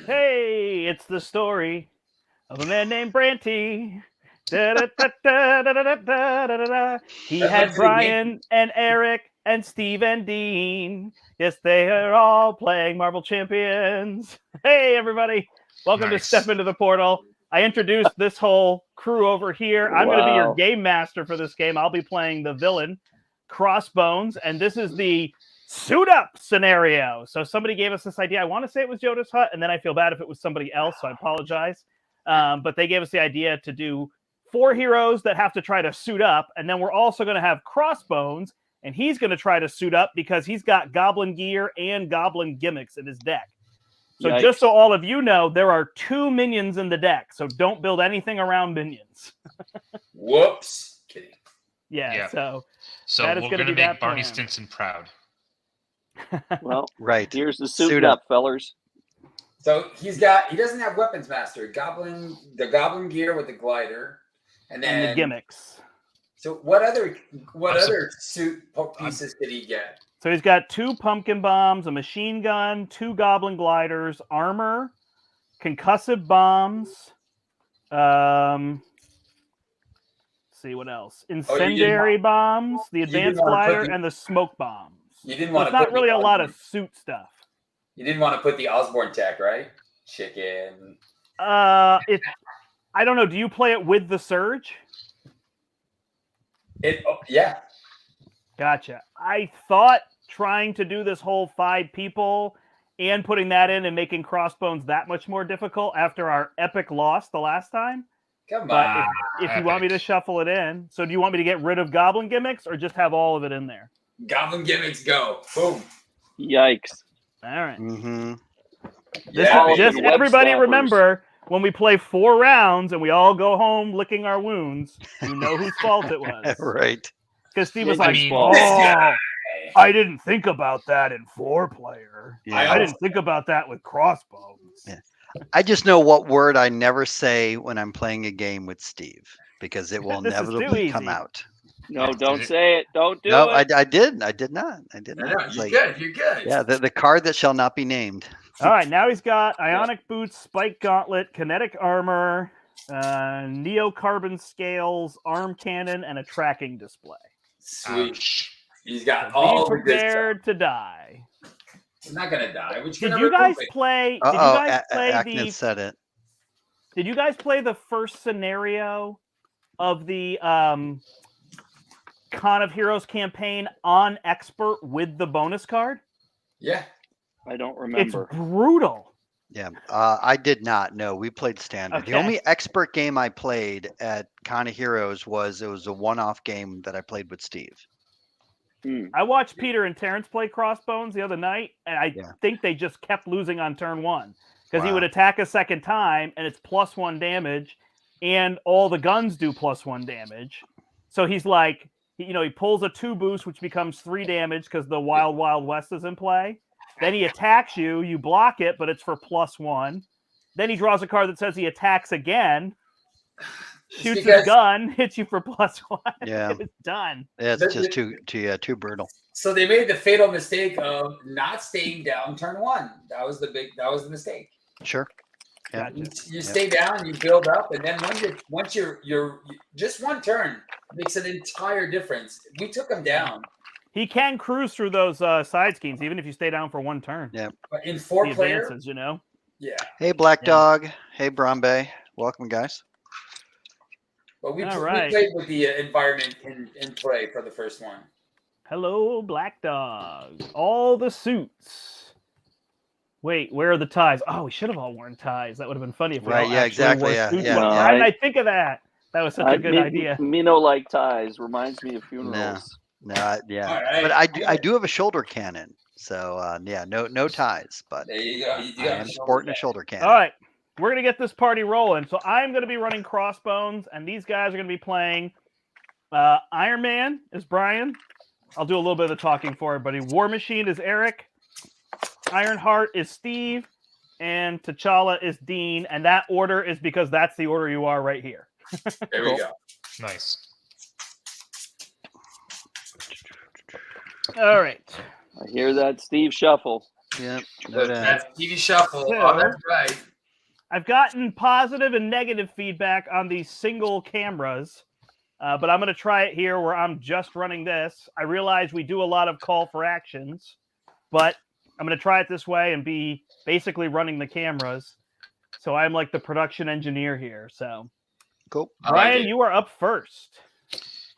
Hey, it's the story of a man named Branty. Da-da-da-da-da-da-da-da-da-da. He That's had like Brian and Eric and Steve and Dean. Yes, they are all playing Marvel Champions. Hey, everybody. Welcome to Step Into the Portal. I introduced this whole crew over here. I'm going to be your game master for this game. I'll be playing the villain, Crossbones, and this is the suit up scenario. So somebody gave us this idea. I want to say it was Jodas Hutt, and then I feel bad if it was somebody else, so I apologize. But they gave us the idea to do 4 heroes that have to try to suit up, and then we're also going to have Crossbones, and he's going to try to suit up because he's got Goblin Gear and Goblin gimmicks in his deck. So Yikes. just so all of you know, there are 2 minions in the deck, so don't build anything around minions. Whoops. Kidding. Yeah. So we're going to be make Barney plan. Stinson proud. Well, right. Here's the suit up, fellers. So he doesn't have weapons master. The Goblin Gear with the glider, and then the gimmicks. So what other suit pieces did he get? So he's got 2 pumpkin bombs, a machine gun, 2 goblin gliders, armor, concussive bombs. Let's see what else. Incendiary bombs, the advanced glider, and the smoke bombs. You didn't want to. It's not really a lot of suit stuff. You didn't want to put the Osborne tech, right? Chicken. I don't know. Do you play it with the Surge? Yeah. Gotcha. I thought trying to do this whole 5 people and putting that in and making Crossbones that much more difficult after our epic loss the last time. Come but on. If you want me to shuffle it in, so do you want me to get rid of Goblin gimmicks or just have all of it in there? Goblin gimmicks go. Boom. Yikes. All right. Mm-hmm. Just everybody remember, when we play 4 rounds and we all go home licking our wounds, you know whose fault it was. Right. Because Steve was like, I didn't think about that in 4-player. Yeah. I didn't think about that with Crossbones. Yeah. I just know what word I never say when I'm playing a game with Steve, because it will inevitably come out. No, don't say it. Don't do it. No, I did. I did not. No, you're good. You're good. Yeah, the card that shall not be named. All right, now he's got ionic boots, spike gauntlet, kinetic armor, neocarbon scales, arm cannon, and a tracking display. Sweet. He's got all the good stuff. Prepared to die. He's not gonna die. Did you guys play? Acknett said it. Did you guys play the first scenario of the Con of Heroes campaign on Expert with the bonus card? Yeah. I don't remember. It's brutal. Yeah, I did not. No, we played standard. Okay. The only Expert game I played at Con of Heroes was a one-off game that I played with Steve. I watched Peter and Terrence play Crossbones the other night, and I think they just kept losing on turn 1 because he would attack a second time, and it's +1 damage, and all the guns do +1 damage. So he's like, he pulls a 2 boost, which becomes 3 damage because the Wild Wild West is in play. Then he attacks you, you block it, but it's for +1. Then he draws a card that says he attacks again, shoots his gun, hits you for +1. Yeah, it's done. Yeah, it's just too brutal. So they made the fatal mistake of not staying down turn 1. That was the mistake. Sure. Yeah. You stay down, you build up, and then once you're just one turn makes an entire difference. We took him down. He can cruise through those side schemes even if you stay down for 1 turn. Yeah. But in 4-player, advances, Yeah. Hey, Black Dog. Hey, Brombe. Welcome, guys. But we played with the environment in play for the first one. Hello, Black Dog. All the suits. Wait, where are the ties? Oh, we should have all worn ties. That would have been funny if we all exactly. wore suits. Yeah. Why didn't I think of that? That was such a good idea. Mino like ties reminds me of funerals. No, yeah. Right. But I do have a shoulder cannon. So no ties, but there you go. I am sporting a shoulder cannon. All right. We're going to get this party rolling. So I'm going to be running Crossbones, and these guys are going to be playing Iron Man is Brian. I'll do a little bit of the talking for everybody. War Machine is Eric. Ironheart is Steve. And T'Challa is Dean. And that order is because that's the order you are right here. There we go. Nice. All right. I hear that Steve shuffle. Yeah. That's TV Shuffle. So- Oh, that's right. I've gotten positive and negative feedback on these single cameras, but I'm going to try it here where I'm just running this. I realize we do a lot of call for actions, but I'm going to try it this way and be basically running the cameras. So I'm like the production engineer here. So, Cool. Brian, you are up first.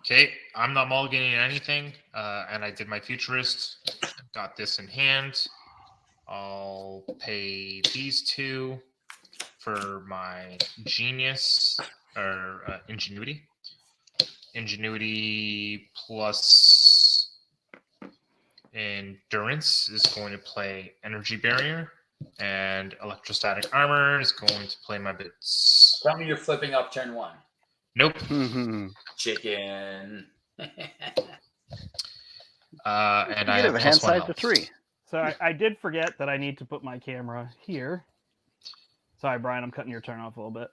Okay, I'm not mulliganing anything, and I did my futurist. Got this in hand. I'll pay these 2 for my genius or ingenuity. Ingenuity plus endurance is going to play energy barrier, and electrostatic armor is going to play my bits. Tell me you're flipping up turn 1. Nope. Chicken. And I You have have a plus hand 1 size health. of 3. So I did forget that I need to put my camera here. Sorry, Brian, I'm cutting your turn off a little bit.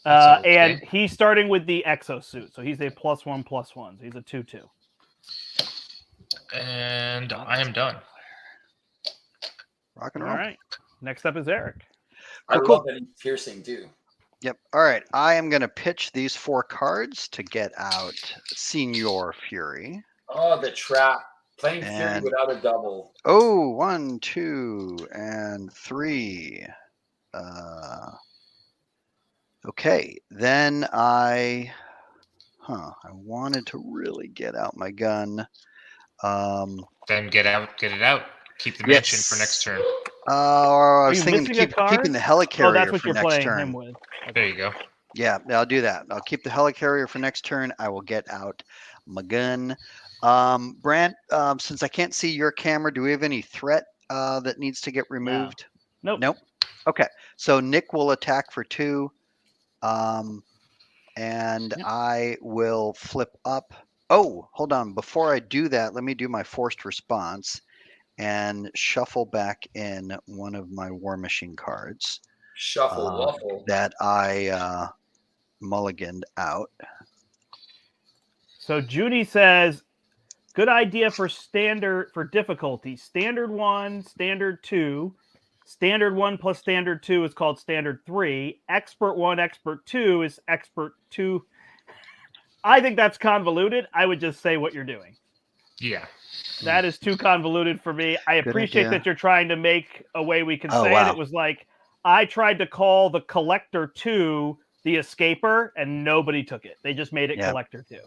That's okay. And he's starting with the exosuit, so he's a +1/+1. So he's a 2/2. And I am done. Rock and All roll. right. Next up is Eric. I Cool. love that he's piercing too. Yep. All right. I am going to pitch these 4 cards to get out Senior Fury. Oh, the trap. Playing Fury And- without a double. Oh, 1, 2, and 3. Okay. Then I wanted to really get out my gun. Then get it out. Keep the mansion for next turn. I was you thinking missing a card? keeping the helicarrier Oh, that's what for you're next playing turn. him with. There you go. Yeah, I'll do that. I'll keep the helicarrier for next turn. I will get out my gun. Brant, since I can't see your camera, do we have any threat that needs to get removed? Nope. Nope. Okay, so Nick will attack for 2, and Yep. I will flip up. Oh, hold on. Before I do that, let me do my forced response and shuffle back in one of my War Machine cards Shuffle, waffle. that I mulliganed out. So Judy says, good idea for difficulty. Standard 1, standard 2. Standard 1 plus standard 2 is called standard 3. Expert 1, expert 2 is expert 2. I think that's convoluted. I would just say what you're doing. Yeah. That is too convoluted for me. I Good appreciate idea. that you're trying to make a way we can Oh, say wow. it. It was like, I tried to call the Collector 2 the Escaper, and nobody took it. They just made it Yeah. Collector 2.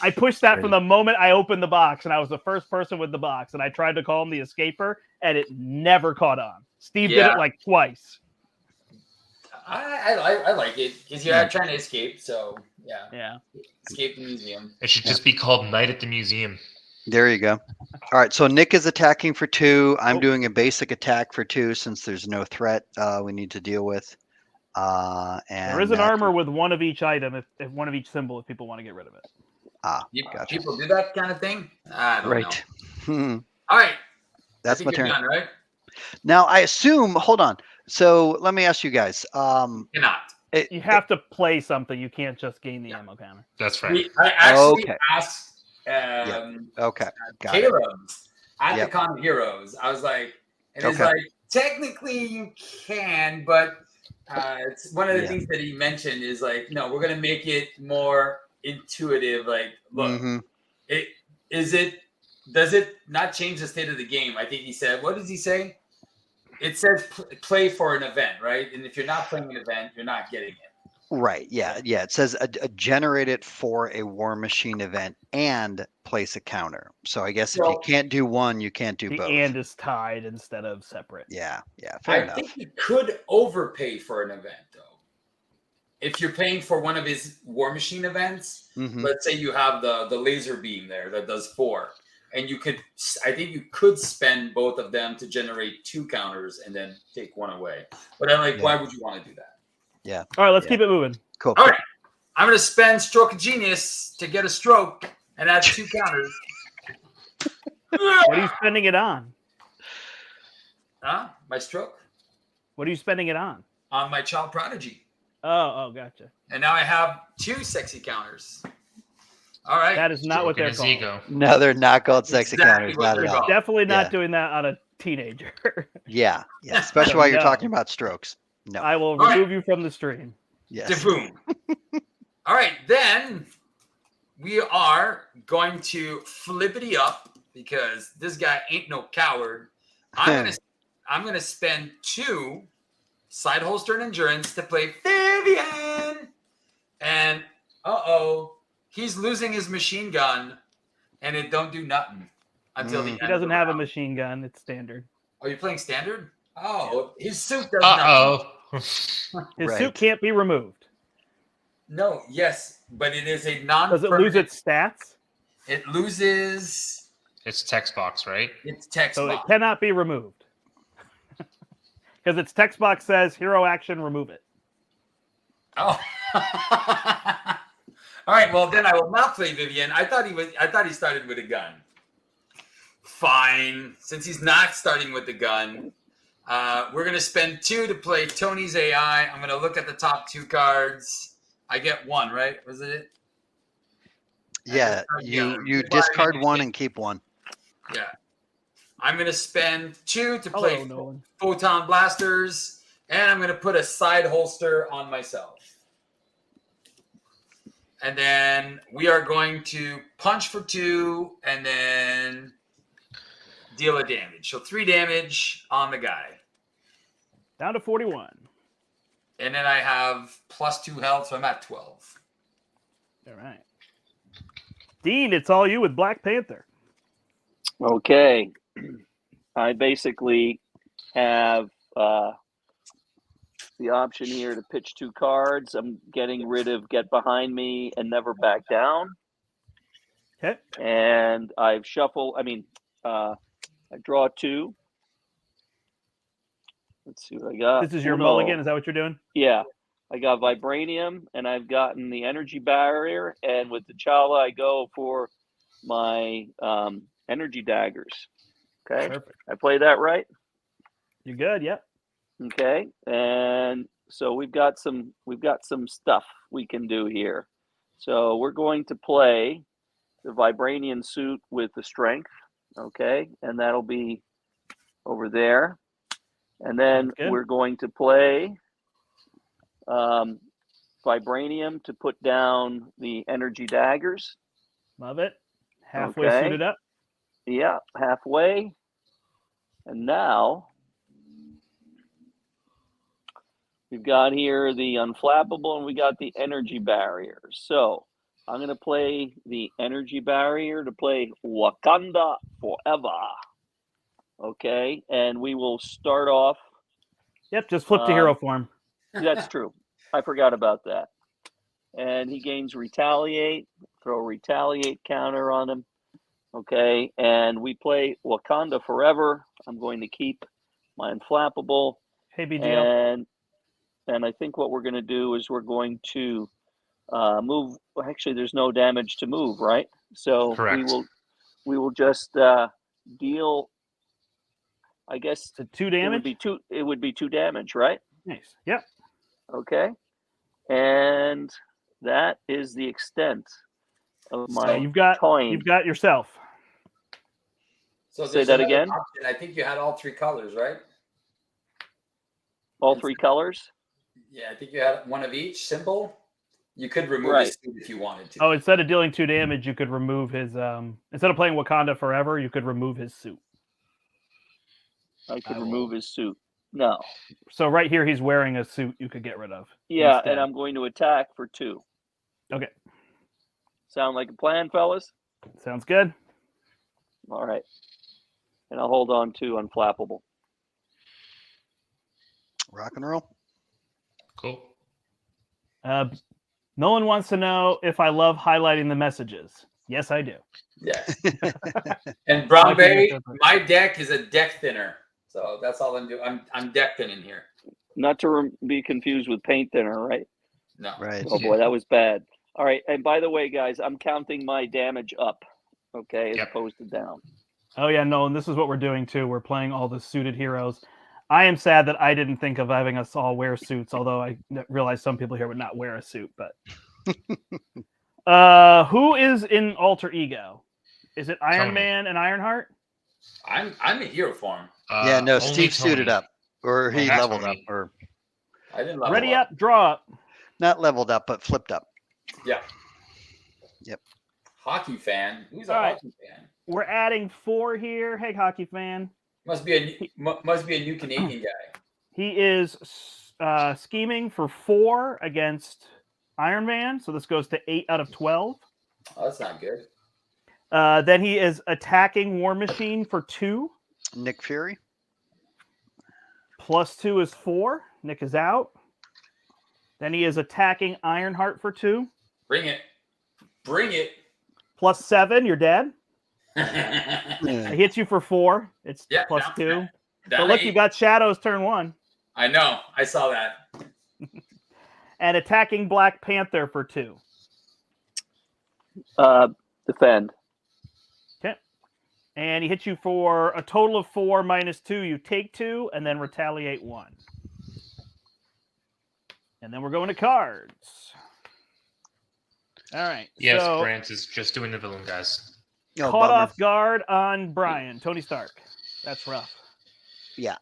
I pushed that from the moment I opened the box, and I was the first person with the box, and I tried to call him the Escaper, and it never caught on. Steve did Yeah. it like twice. I like it because you're trying to escape. So Yeah. escape the museum. It should just be called Night at the Museum. There you go. All right, so Nick is attacking for 2. I'm Oh. doing a basic attack for 2 since there's no threat we need to deal with. And There is an armor with one of each item, if one of each symbol, if people want to get rid of it. Gotcha. People do that kind of thing. I don't know. Hmm. All right, That's I my think you're turn. done, right? Now I assume. Hold on. So let me ask you guys. You're not. You have to play something. You can't just gain the ammo counter. That's right. I actually Okay. asked Okay. Got it. Caleb at Yep. the Con of Heroes. I was like, and he's Okay. like, technically you can, but it's one of the Yeah. things that he mentioned is like, no, we're gonna make it more intuitive. Like, look, Mhm. does it not change the state of the game? I think he said, what does he say? It says play for an event, right? And if you're not playing an event, you're not getting it. Right. Yeah. Yeah. It says generate it for a War Machine event and place a counter. So I guess if you Well- can't do one, you can't do The both. and is tied instead of separate. Yeah. Yeah. Fair I enough. think you could overpay for an event, though. If you're paying for one of his War Machine events, Mhm. let's say you have the laser beam there that does 4, and I think you could spend both of them to generate 2 counters and then take 1 away. But I'm like, Yeah. why would you want to do that? All right, let's Yeah. keep it moving. Cool. All right, I'm going to spend Stroke of Genius to get a stroke and add 2 counters. What are you spending it on? Huh? My stroke What are you spending it on? on my Child Prodigy. Oh, gotcha. And now I have 2 sexy counters. All right. That is not what Stroking they're his called. ego. No, they're not called sexy Exactly counters. what Not they're at all. called. Definitely not Yeah. doing that on a teenager. Yeah. Especially So while you're no. talking about strokes. No. I will All right. remove you from the stream. Yes. Boom. All right, then we are going to flippity up because this guy ain't no coward. I'm gonna spend 2 side holster and endurance to play Vivian, and he's losing his machine gun, and it don't do nothing until the end. He doesn't of the have a round. machine gun. It's standard. Are you playing standard? Oh, his suit does nothing. Uh-oh. His Right. suit can't be removed. No, yes, but it is a Does non-permanent. it lose its stats? It loses It's text box, right? its text So it box. cannot be removed. Because its text box says hero action, remove it. Oh. All right. Well, then I will not play Vivian. I thought he started with a gun. Fine. Since he's not starting with the gun, we're gonna spend 2 to play Tony's AI. I'm gonna look at the top 2 cards. I get 1, right? Was it? Yeah. You discard 1 and keep 1. Yeah. I'm gonna spend 2 to Hello, play Nolan. Photon Blasters, and I'm gonna put a side holster on myself. And then we are going to punch for 2 and then deal a damage. So 3 damage on the guy. Down to 41. And then I have +2 health, so I'm at 12. All right. Dean, it's all you with Black Panther. Okay. I basically have the option here to pitch 2 cards. I'm getting rid of Get Behind Me and Never Back Down. Okay. And I've shuffled, I draw 2. Let's see what I got. This is your Uno. mulligan. Is that what you're doing? Yeah. I got Vibranium, and I've gotten the Energy Barrier. And with T'Challa, I go for my Energy Daggers. Okay. Perfect. I play that right? You're good. Yep. Okay. And so we've got some stuff we can do here. So we're going to play the Vibranium suit with the strength. Okay. And that'll be over there. And then we're going to play Vibranium to put down the Energy Daggers. Love it. Halfway Okay. suited up. Yeah, halfway. And now we've got here the Unflappable and we got the Energy Barrier. So I'm going to play the Energy Barrier to play Wakanda Forever. Okay, and we will start off. Yep, just flip to hero form. That's true. I forgot about that. And he gains Retaliate, throw a Retaliate counter on him. Okay, and we play Wakanda Forever. I'm going to keep my Unflappable. Hey, BGL. And I think what we're going to do is we're going to move. Well, actually, there's no damage to move, right? So Correct. we will just deal. I guess to 2 damage. It would be 2 damage, right? Nice. Yep. Okay, and that is the extent of my. You've got yourself. So say that again. Option. I think you had all 3 colors, right? All 3 colors. Yeah, I think you had one of each. Simple. You could remove his suit if you wanted to. Oh, instead of dealing 2 damage, you could remove his. Instead of playing Wakanda Forever, you could remove his suit. I could remove his suit. No. So right here, he's wearing a suit you could get rid of. Yeah, and I'm going to attack for 2. Okay. Sound like a plan, fellas? Sounds good. All right. And I'll hold on to Unflappable. Rock and roll. Cool. Nolan wants to know if I love highlighting the messages. Yes, I do. Yes. And Brownberry, my deck is a deck thinner. So that's all I'm doing. I'm deck thinning here. Not to be confused with paint thinner, right? No. Right. Oh, boy, that was bad. All right. And by the way, guys, I'm counting my damage up, okay, as opposed to down. Oh, yeah, Nolan, this is what we're doing, too. We're playing all the suited heroes. I am sad that I didn't think of having us all wear suits, although I realize some people here would not wear a suit. But Who is in alter ego? Is it Iron Tony. Man and Ironheart? I'm in hero form. Yeah, no, only Steve suited Tony. up, or he Only leveled Tony. up, or I didn't level Ready up, draw up. not leveled up, but flipped up. Yeah. Yep. Hockey fan. Who's a All right. hockey fan? We're adding 4 here. Hey, hockey fan. Must be a new Canadian guy. He is scheming for 4 against Iron Man, so this goes to 8 out of 12. Oh, that's not good. Then he is attacking War Machine for 2. Nick Fury. +2 is 4. Nick is out. Then he is attacking Ironheart for 2. Bring it. Bring it. +7, you're dead. Yeah, It hits you for 4. It's +2. down But to look, you 8. got Shadows turn 1. I know. I saw that. And attacking Black Panther for 2. Defend. Okay. And he hits you for a total of 4 minus 2. You take 2 and then retaliate 1. And then we're going to cards. All right. Yes, so, Grant is just doing the villain, guys. Oh, caught bummer. off guard on Brian, Tony Stark. That's rough. Yep.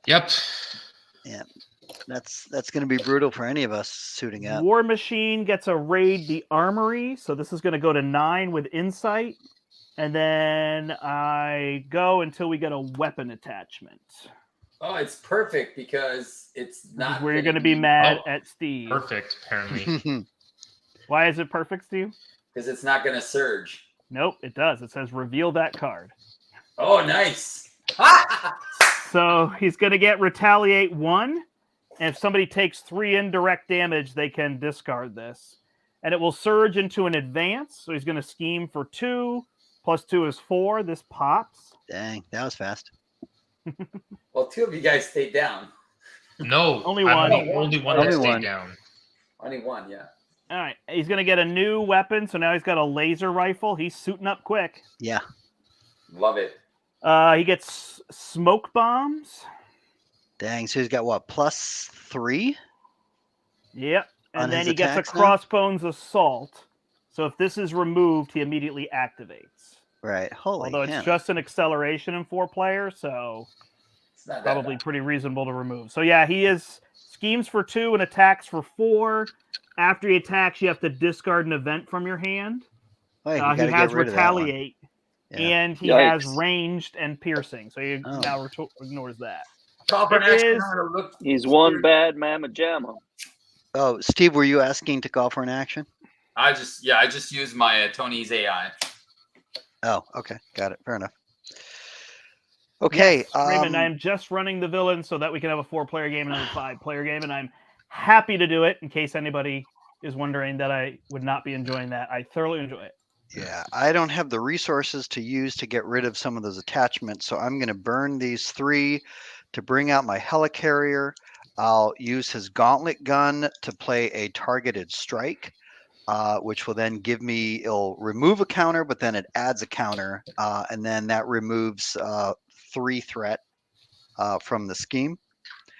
That's going to be brutal for any of us suiting up. War Machine gets a raid the armory, so this is going to go to 9 with insight, and then I go until we get a weapon attachment. Oh, it's perfect because it's This not is where you're going to be mad at Steve. Perfect, apparently. Why is it perfect, Steve? because it's not going to surge. Nope, it does. It says reveal that card. Oh, nice. So he's going to get retaliate 1. And if somebody takes 3 indirect damage, they can discard this. And it will surge into an advance. So he's going to scheme for 2. +2 is 4. This pops. Dang, that was fast. Well, 2 of you guys stayed down. No, Only I'm one. the only one Only that stayed one. down. Only 1, yeah. All right. He's going to get a new weapon. So now he's got a laser rifle. He's suiting up quick. Yeah. Love it. He gets smoke bombs. Dang, so he's got what, +3? Yep. On And then his he gets a attacks now? Crossbones assault. So if this is removed, he immediately activates. Right. Holy Although it's hell. just an acceleration in 4-player, so It's not that probably bad. pretty reasonable to remove. So yeah, he is schemes for 2 and attacks for 4. After he attacks, you have to discard an event from your hand. Wait, you He gotta has get rid of that one. retaliate, Yeah. and he has Yikes. ranged and piercing. So he Oh. now ignores that. Call for an There action. is- I'm gonna look- He's one bad mamma jamma. Oh, Steve, were you asking to call for an action? I just used my Tony's AI. Oh, okay. Got it. Fair enough. Okay. Yes, Raymond, I am just running the villain so that we can have a 4-player game and a 5-player game, and I'm happy to do it in case anybody is wondering that I would not be enjoying that. I thoroughly enjoy it. Yeah, I don't have the resources to use to get rid of some of those attachments, so I'm going to burn these 3 to bring out my helicarrier. I'll use his gauntlet gun to play a targeted strike, which will then give me, it'll remove a counter, but then it adds a counter, and then that removes 3 threat from the scheme.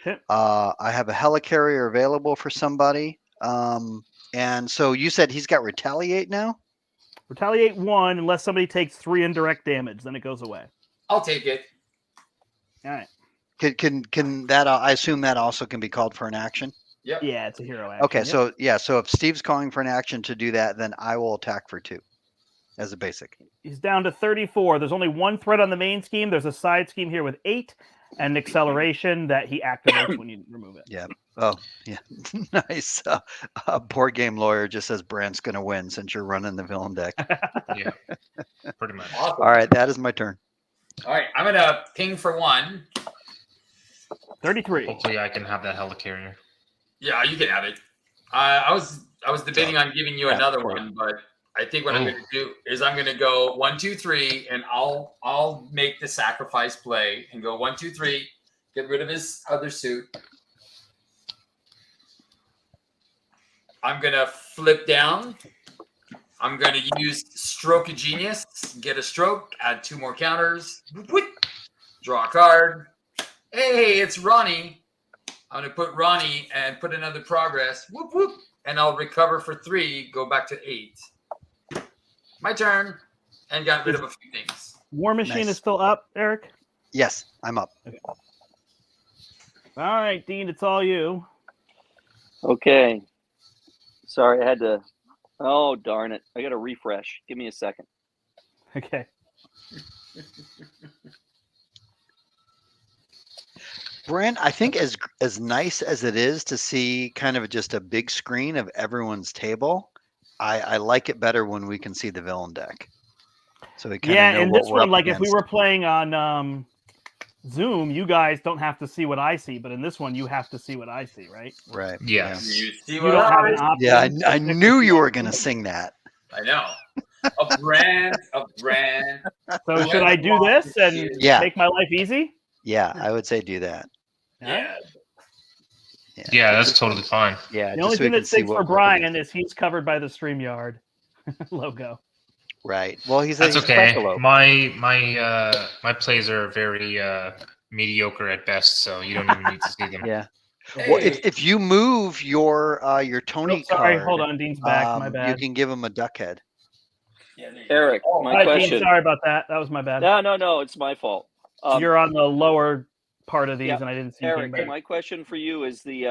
Okay. I have a helicarrier available for somebody. And so you said he's got retaliate now? Retaliate 1 unless somebody takes 3 indirect damage, then it goes away. I'll take it. All right. Can that? I assume that also can be called for an action. Yep. Yeah, it's a hero action. Okay, Yep. so if Steve's calling for an action to do that, then I will attack for 2 as a basic. He's down to 34. There's only 1 threat on the main scheme. There's a side scheme here with 8 and an acceleration that he activates when you remove it. Yeah. Oh, yeah. Nice. Board game lawyer just says Brant's going to win since you're running the villain deck. Yeah, pretty much. Awesome. All right, that is my turn. All right, I'm gonna ping for 1. 33. Hopefully, I can have that helicarrier. Yeah, you can have it. I was debating on giving you Yeah, another sure. one, but I think what I'm Oh. going to do is I'm going to go 1, 2, 3, and I'll make the sacrifice play and go 1, 2, 3. Get rid of his other suit. I'm going to flip down. I'm going to use Stroke of Genius. Get a stroke. Add 2 more counters. Whoop, whoop. Draw a card. Hey, it's Ronnie. I'm going to put Ronnie and put another progress. Whoop, whoop. And I'll recover for 3. Go back to 8. my turn, and got rid of a few things. War Machine Nice. is still up, Eric. Yes, I'm up. All right, Dean, it's all you. Okay. Sorry, I had to. Oh, darn it. I got to refresh. Give me a second. Okay. Brent, I think as nice as it is to see kind of just a big screen of everyone's table, I like it better when we can see the villain deck. So we kind Yeah, of know and what this we're one, up like if we against. were playing on Zoom, you guys don't have to see what I see, but in this one, you have to see what I see, right? Right. Yes. You see You what don't have an I? option. Yeah, to I pick knew which you one. were going to sing that. I know. A brand. So should I do this and Yeah. make my life easy? Yeah, I would say do that. Yeah. Yeah, that's totally fine. Yeah, The just only so we thing can that see stinks what for we're up Brian against. is he's covered by the StreamYard logo. Right. Well, he's That's he's okay. Creflo. My plays are very mediocre at best, so you don't even need to see them. Yeah. Hey, Well, if you move your Tony Oh, sorry, card, hold on, Dean's back. My you bad. can give him a duck head. yeah, there you Eric, go. my All right, Dean, question. sorry about that. That was my bad. No, it's my fault. You're on the lower part of these, yeah, and I didn't see you came Eric, back. my question for you is the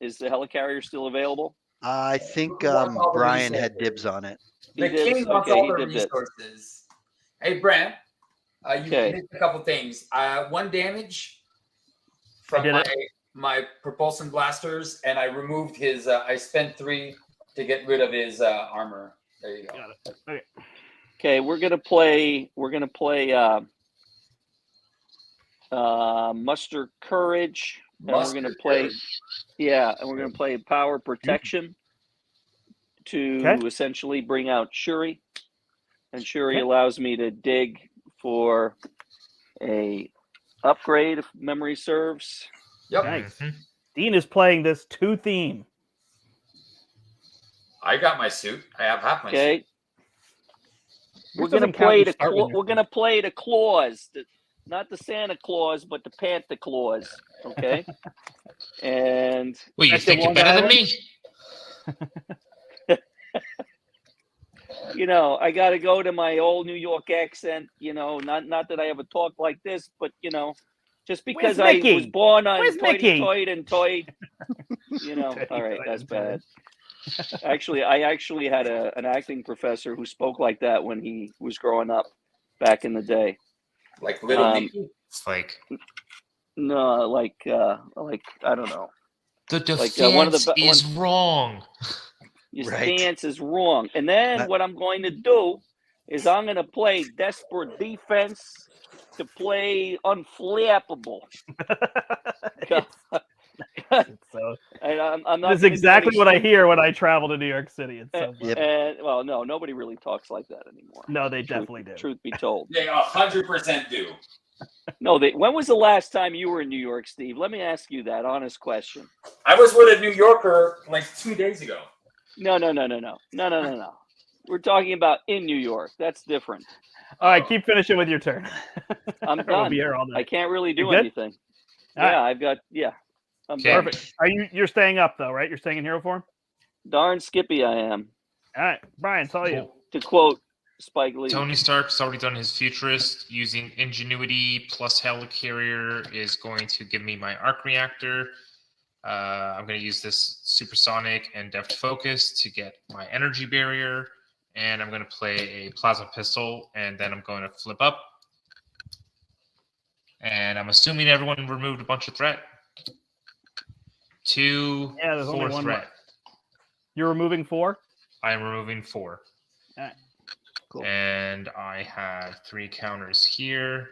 helicarrier still available? I think Who wants all the Brian had resources? dibs on it. He The dibs? king wants Okay, all he the dibbed it. resources. Hey, Brent, you Okay. missed a couple things. 1 damage from did my propulsion blasters, and I removed his. I spent 3 to get rid of his armor. There you go. Got it. Okay. Okay, we're gonna play muster courage, and we're gonna play and we're gonna play power protection to Okay. essentially bring out Shuri, and Shuri Okay. allows me to dig for a upgrade if memory serves. Yep. Nice. Mhm. Dean is playing this 2 theme. I got my suit. I have half my suit. Okay, we're Which gonna doesn't count play to the start with your we're gonna play the claws, not the Santa Claus, but the Panther Claus. Okay, and Well, you That's the think you're Long better than Island? me? you know, I got to go to my old New York accent. You know, not that I ever talk like this, but you know, just because Where's I Mickey? was born on Where's Mickey? Toyd and Toyd. You know, all right, that's bad. Actually, I actually had an acting professor who spoke like that when he was growing up back in the day. Like little Um, Nicky. It's like No, like I don't know. the defense one of the is wrong. Your Right. stance is wrong. And then That- what I'm going to do is I'm going to play desperate defense to play unflappable. So And I'm not that's gonna do exactly any what I hear when I travel to New York City. It's so Yep. funny. And well, no, nobody really talks like that anymore. No, they definitely do. Truth be told. They 100% do. No, when was the last time you were in New York, Steve? Let me ask you that honest question. I was with a New Yorker like 2 days ago. No. We're talking about in New York. That's different. All right, keep finishing with your turn. I'm We'll done. be here all I night. can't really do You good? anything. All right. Yeah, I've got I'm Okay. done. Perfect. You're staying up though, right? You're staying in hero form? Darn Skippy I am. All right. Brian, it's all you. Cool. To quote Spike Lee. Tony Stark's already done his futurist using ingenuity plus helicarrier is going to give me my arc reactor. I'm going to use this supersonic and deft focus to get my energy barrier, and I'm going to play a plasma pistol, and then I'm going to flip up. And I'm assuming everyone removed a bunch of threat. 2 Yeah, there's only 4 one threat. left. You're removing 4? I am removing 4. Alright. Cool. And I have 3 counters here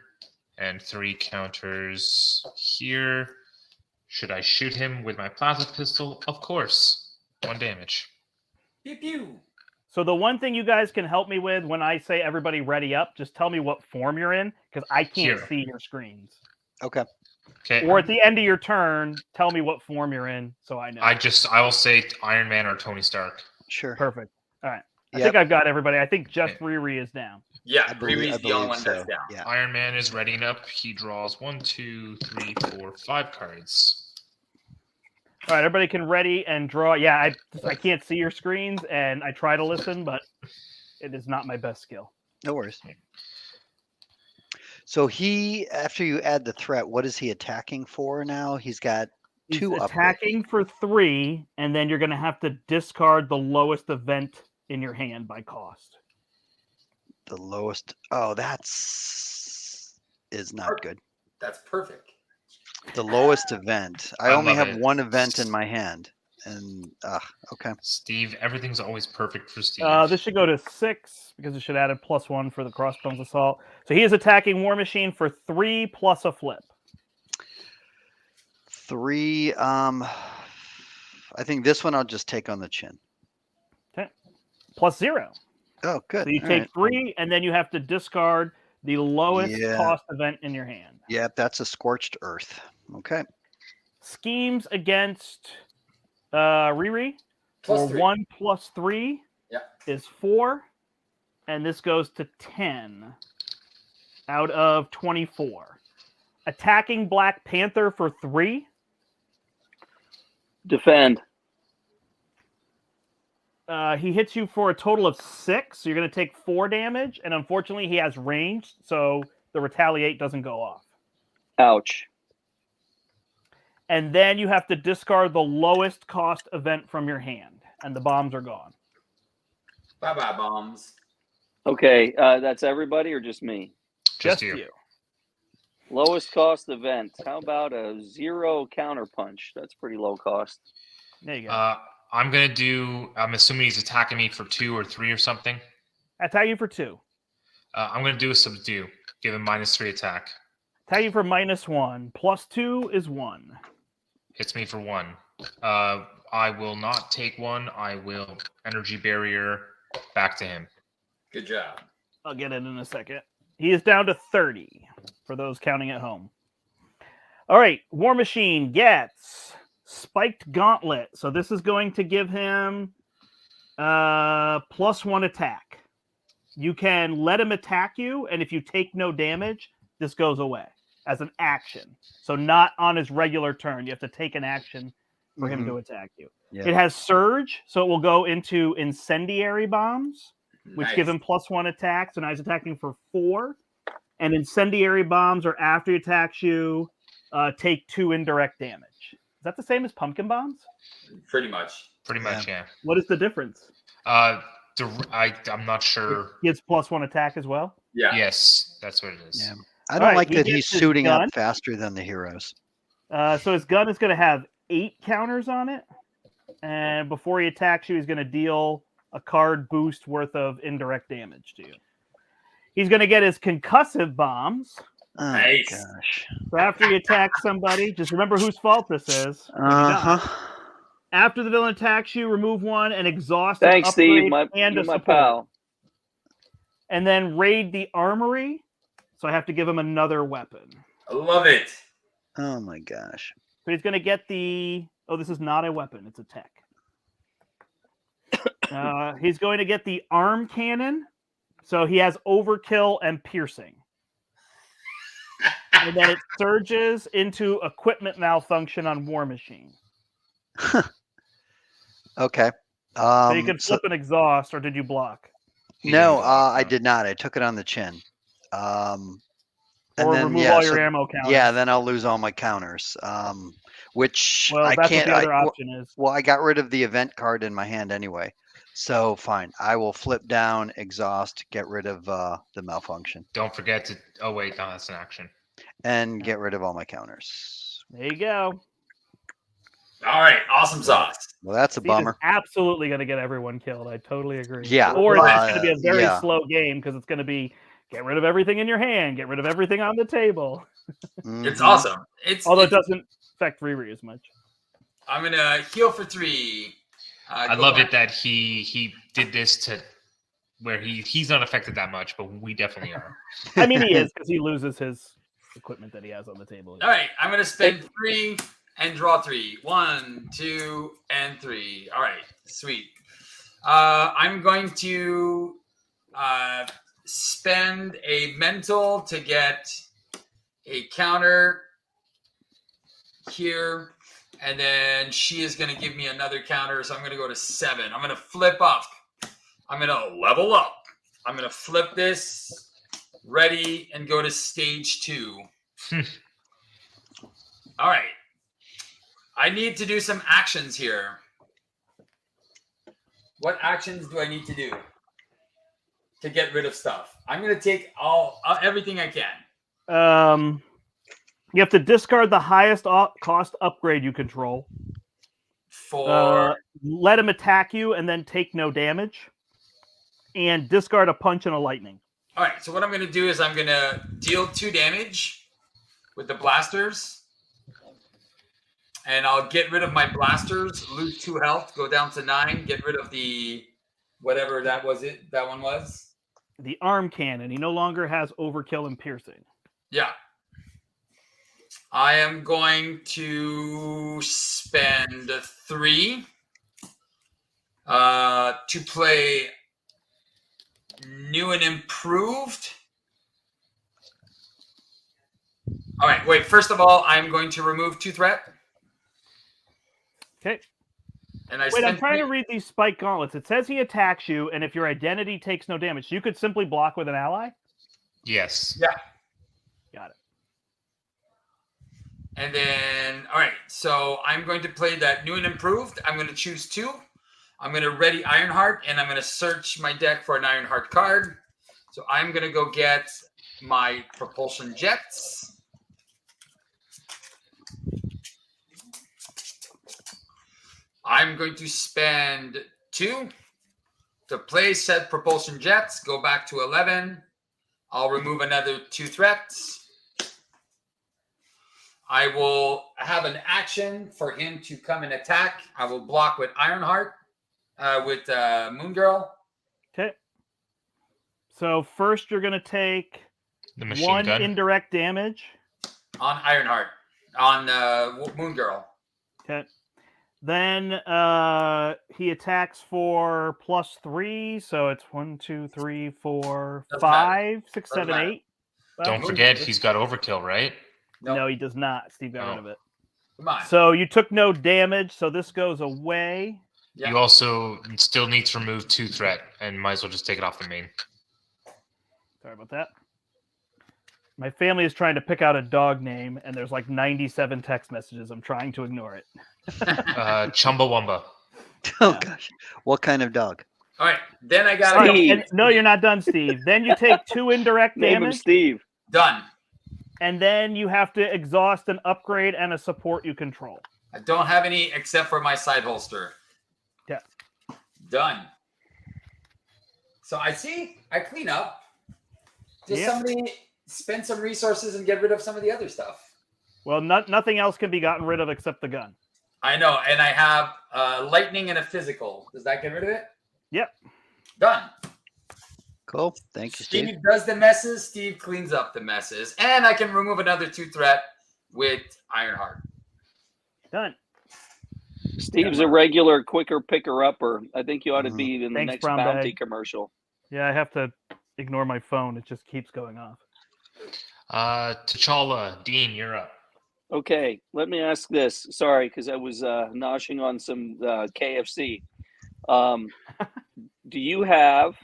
and 3 counters here. Should I shoot him with my plasma pistol? Of course. 1 damage. Pew pew. So the one thing you guys can help me with when I say everybody ready up, just tell me what form you're in, because I can't Here. see your screens. Okay. Okay. Or at the end of your turn, tell me what form you're in, so I know. I will say Iron Man or Tony Stark. Sure. Perfect. All right. I Yep. think I've got everybody. I think just Okay. Riri is down. Yeah, I believe, Riri's the only one so. that's down. Yeah. Iron Man is readying up. He draws 1, 2, 3, 4, 5 cards. All right, everybody can ready and draw. Yeah, I can't see your screens, and I try to listen, but It is not my best skill. No worries. So after you add the threat, what is he attacking for now? He's got He's 2 upgrades. attacking for 3, and then you're going to have to discard the lowest event in your hand by cost. The lowest. Oh, is not good. That's perfect. The lowest event. I I only love have it. 1 event in my hand. And okay. Steve, everything's always perfect for Steve. This should go to 6 because it should add a +1 for the Crossbones assault. So he is attacking War Machine for 3 plus a flip. 3. I think this one I'll just take on the chin. Okay. +0. Oh, good. So you All take right. 3, and then you have to discard the lowest Yeah. cost event in your hand. Yep, that's a scorched earth. Okay. Schemes against Riri Plus for 3. 1 plus 3 Yeah. is 4, and this goes to 10 out of 24. Attacking Black Panther for 3. Defend. He hits you for a total of 6, so you're going to take 4 damage, and unfortunately he has range, so the retaliate doesn't go off. Ouch. And then you have to discard the lowest cost event from your hand, and the bombs are gone. Bye-bye, bombs. Okay, that's everybody or just me? Just you. Lowest cost event. How about a 0 counterpunch? That's pretty low cost. There you go. I'm assuming he's attacking me for 2 or 3 or something. Attack you for 2. I'm going to do a subdue. Give him -3 attack. Attack you for -1. +2 is 1. Hits me for 1. I will not take 1. I will energy barrier back to him. Good job. I'll get it in a second. He is down to 30 for those counting at home. All right, War Machine gets Spiked Gauntlet. So this is going to give him +1 attack. You can let him attack you, and if you take no damage, this goes away as an action. So not on his regular turn. You have to take an action for him to attack you. Yeah. It has Surge, so it will go into Incendiary Bombs, which give him +1 attack. So now he's attacking for 4. And Incendiary Bombs are after he attacks you, take 2 indirect damage. Is that the same as Pumpkin Bombs? Pretty much. Pretty much, yeah. What is the difference? I'm not sure. He gets +1 attack as well? Yeah. Yes, that's what it is. Yeah. I don't right, like he that gets he's his suiting gun. up faster than the heroes. So his gun is going to have 8 counters on it. And before he attacks you, he's going to deal a card boost worth of indirect damage to you. He's going to get his concussive bombs. Oh, Nice. gosh. So after you attack somebody, just remember whose fault this is. After the villain attacks you, remove 1 and exhaust an Thanks, upgrade Steve. and You're a my support. pal. And then raid the armory. So I have to give him another weapon. I love it. Oh, my gosh. So he's going to get the... Oh, this is not a weapon. It's a tech. He's going to get the arm cannon. So he has overkill and piercing. And then it surges into equipment malfunction on War Machine. Okay. So you can flip an exhaust, or did you block? No, I did not. I took it on the chin. Or remove all your ammo counters. Yeah, then I'll lose all my counters. Which Well, I that's can't. what the other option is. Well, I got rid of the event card in my hand anyway. So fine. I will flip down, exhaust, get rid of the malfunction, Don't forget to. Oh wait, no, that's an action. and get rid of all my counters. There you go. All right. Awesome sauce. Well, that's a Steve is bummer. absolutely going to get everyone killed. I totally agree. Yeah, Or it's going to be a very yeah. slow game because it's going to be get rid of everything in your hand, get rid of everything on the table. It's Mhm. awesome. Although it doesn't affect Riri as much. I'm gonna heal for 3. I love it that he did this to where he's not affected that much, but we definitely are. I mean, he is because he loses his equipment that he has on the table. All right. I'm gonna spend 3 and draw 3. 1, 2, and 3. All right. Sweet. I'm going to spend a mental to get a counter here, and then she is going to give me another counter, so I'm going to go to 7. I'm going to flip up. I'm going to level up I'm going to flip this, ready, and go to stage 2. All right. I need to do some actions here. What actions do I need to do to get rid of stuff? I'm going to take everything I can. You have to discard the highest cost upgrade you control. Let him attack you and then take no damage. And discard a punch and a lightning. All right, so what I'm going to do is I'm going to deal 2 damage with the blasters. And I'll get rid of my blasters, lose 2 health, go down to 9, get rid of the whatever that one was. The arm cannon. He no longer has overkill and piercing. Yeah. I am going to spend 3 to play new and improved. All right, wait. First of all, I'm going to remove 2 threat. Okay. And I'm trying to read these spike gauntlets. It says he attacks you, and if your identity takes no damage, you could simply block with an ally? Yes. Yeah. Got it. And then, all right, so I'm going to play that new and improved. I'm going to choose 2. I'm going to ready Ironheart, and I'm going to search my deck for an Ironheart card. So I'm going to go get my propulsion jets. I'm going to spend 2 to play said propulsion jets, go back to 11. I'll remove another 2 threats. I will have an action for him to come and attack. I will block with Ironheart, with Moon Girl. Okay. So first you're going to take The machine 1 gun. indirect damage. On Ironheart. On Moon Girl. Okay. Then he attacks for +3, so it's 1, 2, 3, 4, Doesn't 5, 6, Doesn't 7, matter. 8. Don't forget, he's got overkill, right? No, he does not. Steve got rid Oh. of it. Come on. So you took no damage, so this goes away. Yeah. You also still need to remove 2 threat, and might as well just take it off the main. Sorry about that. My family is trying to pick out a dog name, and there's like 97 text messages. I'm trying to ignore it. Chumbawamba. Oh Yeah. gosh, what kind of dog? All right. Then I got Sorry, Steve. and- no, you're not done, Steve. Then you take 2 indirect Name him damage, Steve. done. and then you have to exhaust an upgrade and a support you control. I don't have any except for my side holster. Yeah. Done. So I clean up. Just Yep. somebody spend some resources and get rid of some of the other stuff. Well, nothing else can be gotten rid of except the gun. I know, and I have lightning and a physical. Does that get rid of it? Yep. Done. Cool. Thank you, Steve. Steve does the messes. Steve cleans up the messes, and I can remove another 2 threat with Ironheart. Done. Steve's a regular quicker picker upper. I think you ought to be in the Thanks, next Brown bounty Bag. commercial. Yeah, I have to ignore my phone. It just keeps going off. T'Challa, Dean, you're up. Okay, let me ask this. Sorry, because I was noshing on some KFC. Do you have,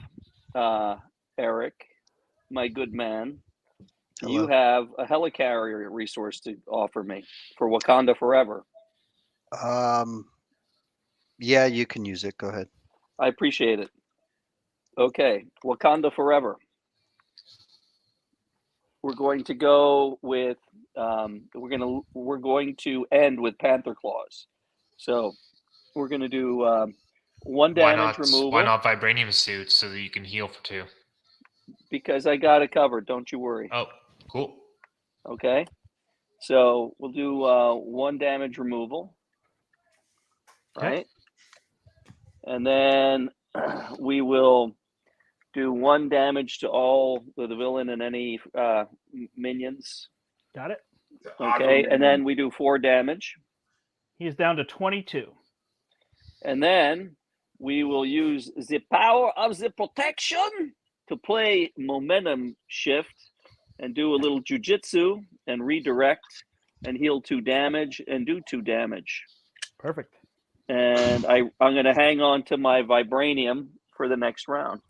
Eric, my good man, do you have a helicarrier resource to offer me for Wakanda Forever? Yeah, you can use it. Go ahead. I appreciate it. Okay, Wakanda Forever. We're going to go with we're going to end with Panther Claws. So we're going to do 1 damage removal. Why not vibranium suit so that you can heal for 2? Because I got it covered. Don't you worry. Oh, cool. Okay. So we'll do 1 damage removal. Okay. Right. And then we will do 1 damage to all the villain and any minions. Got it. Okay. And then we do 4 damage. He's down to 22. And then we will use the power of the protection to play momentum shift and do a little jujitsu and redirect and heal 2 damage and do 2 damage. Perfect. And I'm going to hang on to my vibranium for the next round.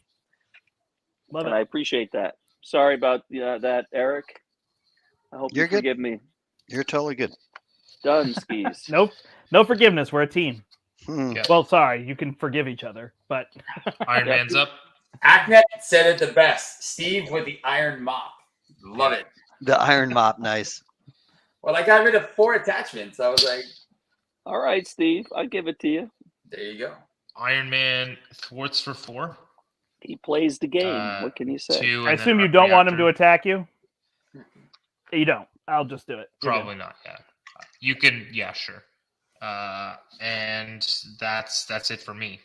Love and I it. appreciate that. Sorry about that, Eric. I hope You're you good. forgive me. You're totally good. Done, skis. No forgiveness. We're a team. Hmm. Yeah. Well, sorry, you can forgive each other, but Iron Yep. Man's up. Aknet said it the best. Steve with the iron mop. Love it. The iron mop, nice. Well, I got rid of 4 attachments. I was like, All right, Steve. I give it to you. there you go. Iron Man thwarts for 4. He plays the game. What can you say? 2. I and then assume you arc don't want him to reactor. attack you. You don't. I'll just do it. You're good. Probably not. Yeah, you can. Yeah, sure. And that's it for me.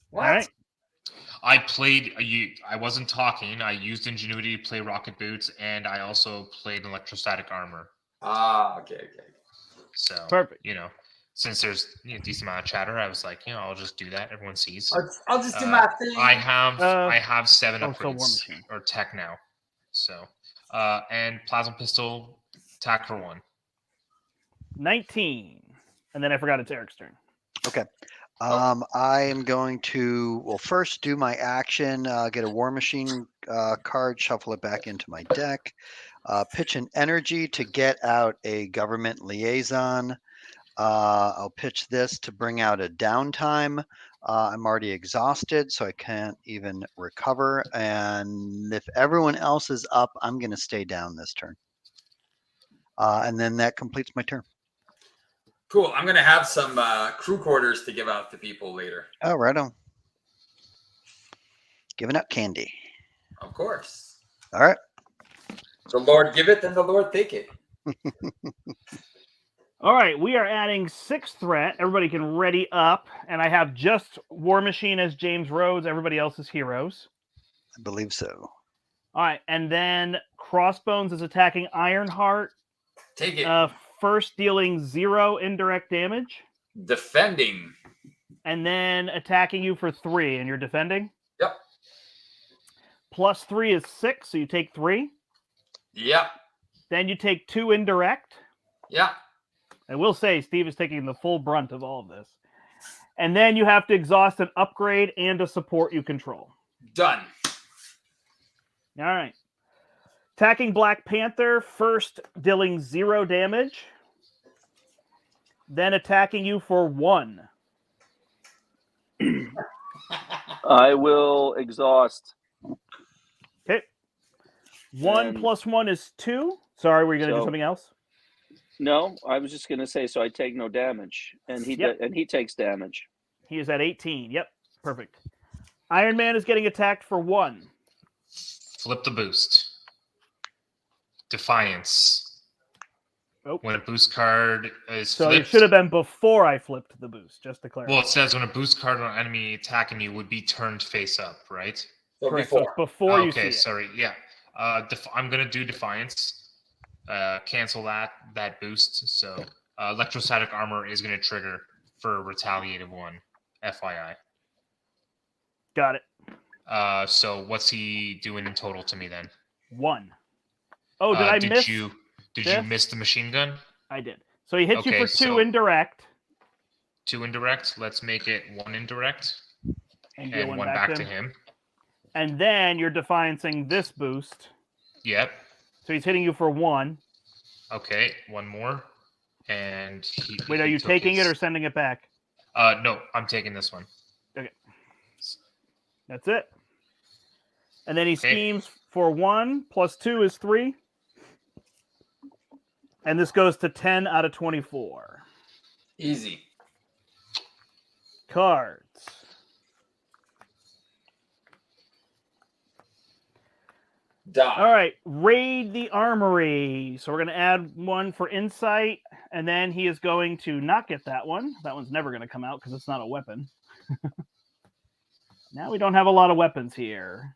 What? All right. I played. I wasn't talking. I used Ingenuity to play Rocket Boots, and I also played Electrostatic Armor. Ah, okay. So Perfect. Since there's a decent amount of chatter, I was like, I'll just do that. Everyone sees. I'll just do my thing. I have 7 so War upgrades Machine. or tech now. So and plasma pistol attack for 1. 19. And then I forgot it's Eric's turn. Okay. I am going to, first do my action, get a War Machine card, shuffle it back into my deck, pitch an energy to get out a government liaison. I'll pitch this to bring out a downtime. I'm already exhausted, so I can't even recover. And if everyone else is up, I'm going to stay down this turn. And then that completes my turn. Cool. I'm going to have some crew quarters to give out to people later. Oh, right on. Giving out candy. Of course. All right. The Lord give it, and the Lord take it. All right, we are adding 6 threat. Everybody can ready up. And I have just War Machine as James Rhodes. Everybody else is heroes. I believe so. All right, and then Crossbones is attacking Ironheart. Take it. First dealing 0 indirect damage. Defending. And then attacking you for 3, and you're defending? Yep. Plus 3 is 6, so you take 3. Yep. Then you take 2 indirect. Yep. I will say Steve is taking the full brunt of all of this. And then you have to exhaust an upgrade and a support you control. Done. All right. Attacking Black Panther, first dealing 0 damage. Then attacking you for 1. I will exhaust. Okay. 1 And- plus 1 is 2. Sorry, were you going to do So- something else? No, I was just going to say, so I take no damage, and he takes damage. He is at 18. Yep. Perfect. Iron Man is getting attacked for 1. Flip the boost. Defiance. Oh. When a boost card is So flipped. it should have been before I flipped the boost, just to clarify. Well, it says when a boost card on an enemy attacking you would be turned face up, right? So Correct. So before. it's before you see Okay, it. sorry. Yeah. I'm gonna do Defiance. Cancel that boost. So electrostatic armor is gonna trigger for a retaliative 1. FYI. Got it. So what's he doing in total to me then? 1. Oh, did I miss? Did you this? miss the machine gun? I did. So he hits you Okay, for 2 so- indirect. 2 indirect. Let's make it 1 indirect And deal and 1 1 back to him. And then you're defiancing this boost. Yep. So he's hitting you for 1. Okay, 1 more. And Wait, are he you took taking his- it or sending it back? No, I'm taking this one. That's it. And then he Okay. schemes for 1 plus 2 is 3. And this goes to 10 out of 24. Easy. Cards. Die. All right, raid the armory. So we're going to add 1 for insight, and then he is going to not get that one. That one's never going to come out because it's not a weapon. Now we don't have a lot of weapons here.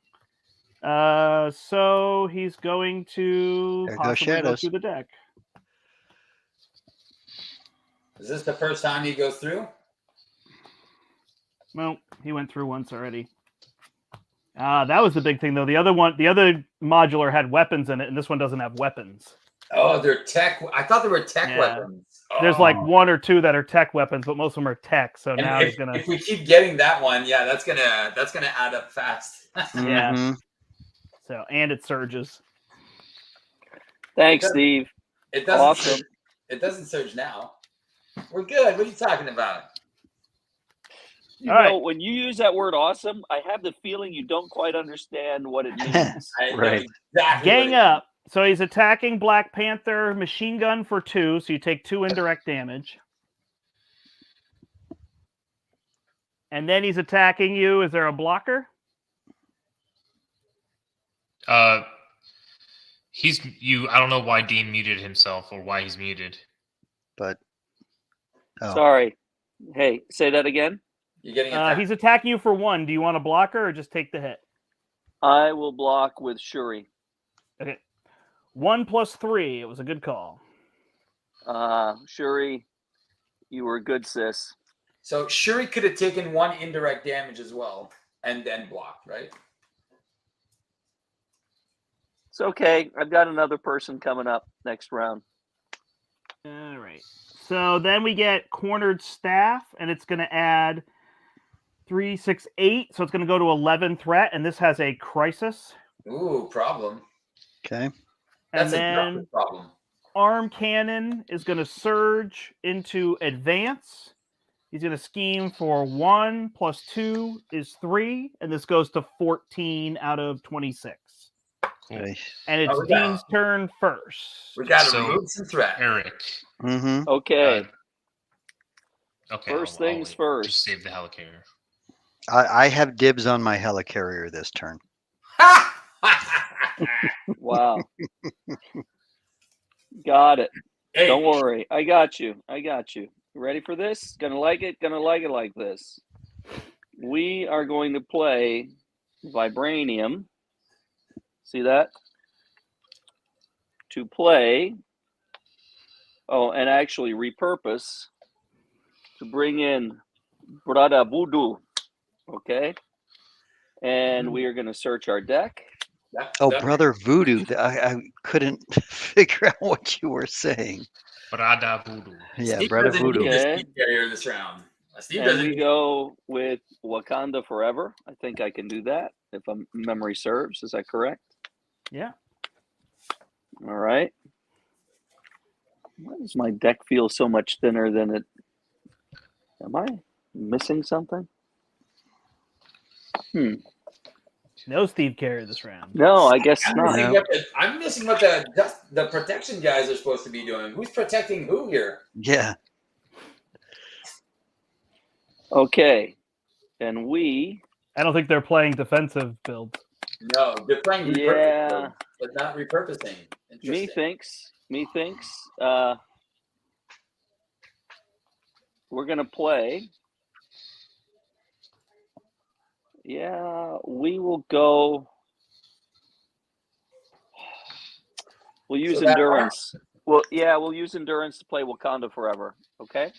So he's going to There go possibly go shadows. through the deck. Is this the first time he goes through? Well, he went through once already. That was the big thing, though. The other modular had weapons in it, and this one doesn't have weapons. Oh, they're tech. I thought they were tech Yeah. weapons. There's like 1 or 2 that are tech weapons, but most of them are tech. So And now if, he's gonna. if we keep getting that one, yeah, that's gonna add up fast. Yeah. Mhm. So, and it surges. Thanks, It doesn't- Steve. It doesn't. Awesome. It doesn't surge now. We're good. What are you talking about? You All know, right. when you use that word awesome, I have the feeling you don't quite understand what it means. I know Right. exactly. Gang what up. So he's attacking Black Panther, machine gun for 2, so you take 2 indirect damage. And then he's attacking you. Is there a blocker? He's you. I don't know why Dean muted himself or why he's muted. But oh, Sorry. Hey, say that again. You're getting attacked. He's attacking you for 1. Do you want a blocker or just take the hit? I will block with Shuri. Okay. 1 plus 3. It was a good call. Shuri, you were a good sis. So Shuri could have taken 1 indirect damage as well, and then blocked, right? It's okay. I've got another person coming up next round. All right. So then we get cornered staff, and it's going to add 3, 6, 8. So it's going to go to 11 threat, and this has a crisis. Ooh, problem. okay. That's And a then nothing problem. arm cannon is going to surge into advance. He's going to scheme for 1 plus 2 is 3, and this goes to 14 out of 26. Cool. Okay. And it's Oh, we got- Dean's turn first. We got to So- remove some threat. Eric. Mm-hmm. Okay. Okay. First I'll things wait. first. Just save the helicarrier. I have dibs on my helicarrier this turn. Wow. Got it. Hey, Don't worry. I got you. I got you. You ready for this? Gonna like it? Gonna like it like this. We are going to play Vibranium. See that? To play. Oh, and actually repurpose to bring in Brada Voodoo. Okay? And we are going to search our deck. Oh, Brother Voodoo. I couldn't figure out what you were saying. Brada Voodoo. Yeah, Steve Brother doesn't Voodoo. need this Okay. Steve carrier this round. Steve And doesn't we need- go with Wakanda Forever. I think I can do that if memory serves. Is that correct? Yeah. All right. Why does my deck feel so much thinner than it? Am I missing something? No Steve Carrier this round. No, I guess I'm not. missing what the protection guys are supposed to be doing. Who's protecting who here? Yeah. Okay. And we, I don't think they're playing defensive builds. No, they're playing repurpose, yeah, but not repurposing. me thinks, we're going to play. Yeah, we will go. We'll use So that endurance. Well, yeah, we'll use endurance to play Wakanda Forever. Okay.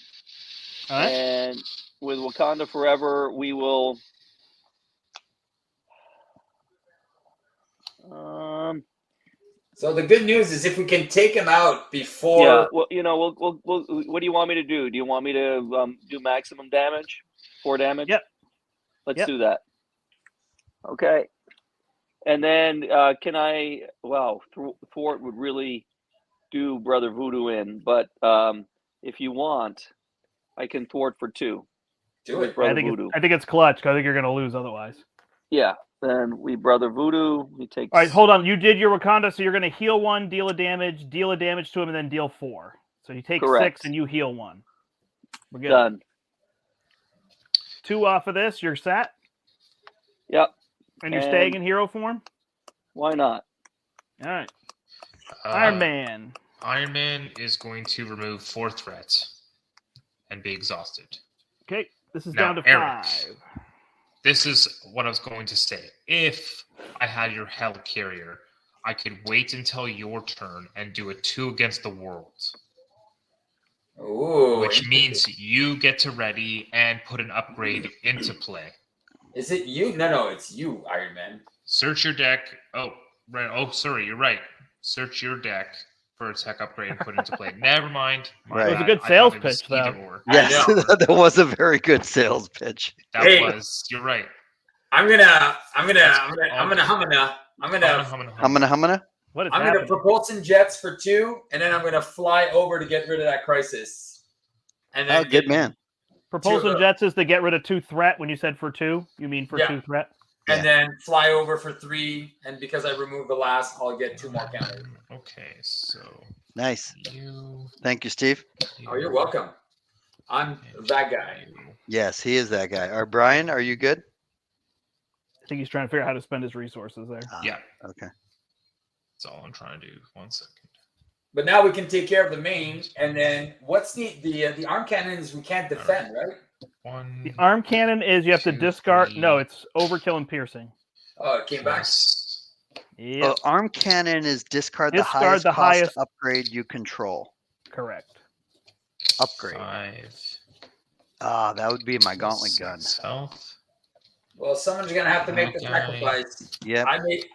All right. And with Wakanda Forever, we will. So the good news is if we can take him out before. Yeah. Well, we'll. What do you want me to do? Do you want me to do maximum damage? 4 damage. Yep. Let's Yep. do that. Okay. And then can I? Wow, Thwart would really do Brother Voodoo in, but if you want, I can thwart for 2. Do with it. Brother I think Voodoo. it's clutch because I think you're going to lose otherwise. Yeah. Then we Brother Voodoo. He takes. All right, hold on. You did your Wakanda, so you're going to heal 1, deal a damage to him, and then deal 4. So you take Correct. 6 and you heal 1. We're good. Done. 2 off of this, you're set. Yep. And you're And- staying in hero form. Why not? All right. Iron Man. Iron Man is going to remove 4 threats and be exhausted. Okay, this is Now, down to Eric. 5. This is what I was going to say. If I had your helicarrier, I could wait until your turn and do a 2 against the world, Ooh, which interesting. means you get to ready and put an upgrade into play. Is it you? No, it's you, Iron Man. Search your deck. Oh, right. Oh, sorry, you're right. Search your deck for a tech upgrade and put it into play. Never mind. My Right. It was a bad. good I sales thought it was pitch, though. either or. I Yes, know. that was a very good sales pitch. That Hey. was. You're right. I'm gonna Humana. What is I'm happening? gonna propulsion jets for 2, and then I'm gonna fly over to get rid of that crisis. And then Oh, good man. Propulsion Two- jets is to get rid of 2 threat. When you said for 2, you mean for Yeah. 2 threat? and then fly over for 3, and because I removed the last, I'll get 2 more counters. Okay, so Nice. you. Thank you, Steve. Oh, you're welcome. I'm that guy. Yes, he is that guy. Brian, are you good? I think he's trying to figure out how to spend his resources there. Ah, Yeah. Okay. That's all I'm trying to do. 1 second. But now we can take care of the main, and then what's the arm cannons? We can't defend, right? 1. The arm cannon is you have to 2, discard. 3. No, it's overkill and piercing. Oh, it came back. Plus Yeah, Arm cannon is discard the Discard highest the cost highest- upgrade you control. correct. Upgrade. 5. That would be my gauntlet gun. 6 health. Well, someone's gonna have to make the Okay. sacrifice. Yep.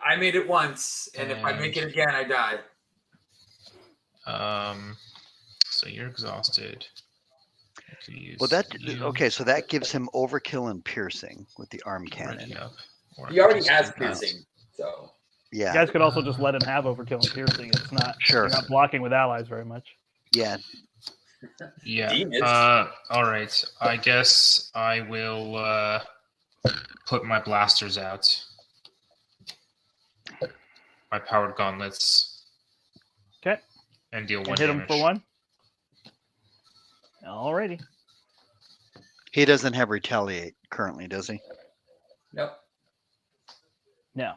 I made it once, and if I make it again, I die. So you're exhausted. I could use Well, that you okay. So that gives him overkill and piercing with the arm already cannon. up, or I He could already just has do that. piercing, so You Yeah. guys could also just let him have overkill and piercing. It's not Sure. you're not blocking with allies very much. Yeah. Yeah. Demons. All right. I guess I will put my blasters out. My powered gauntlets. Okay. And deal 1 And hit him damage. for 1. Alrighty. He doesn't have retaliate currently, does he? nope. No.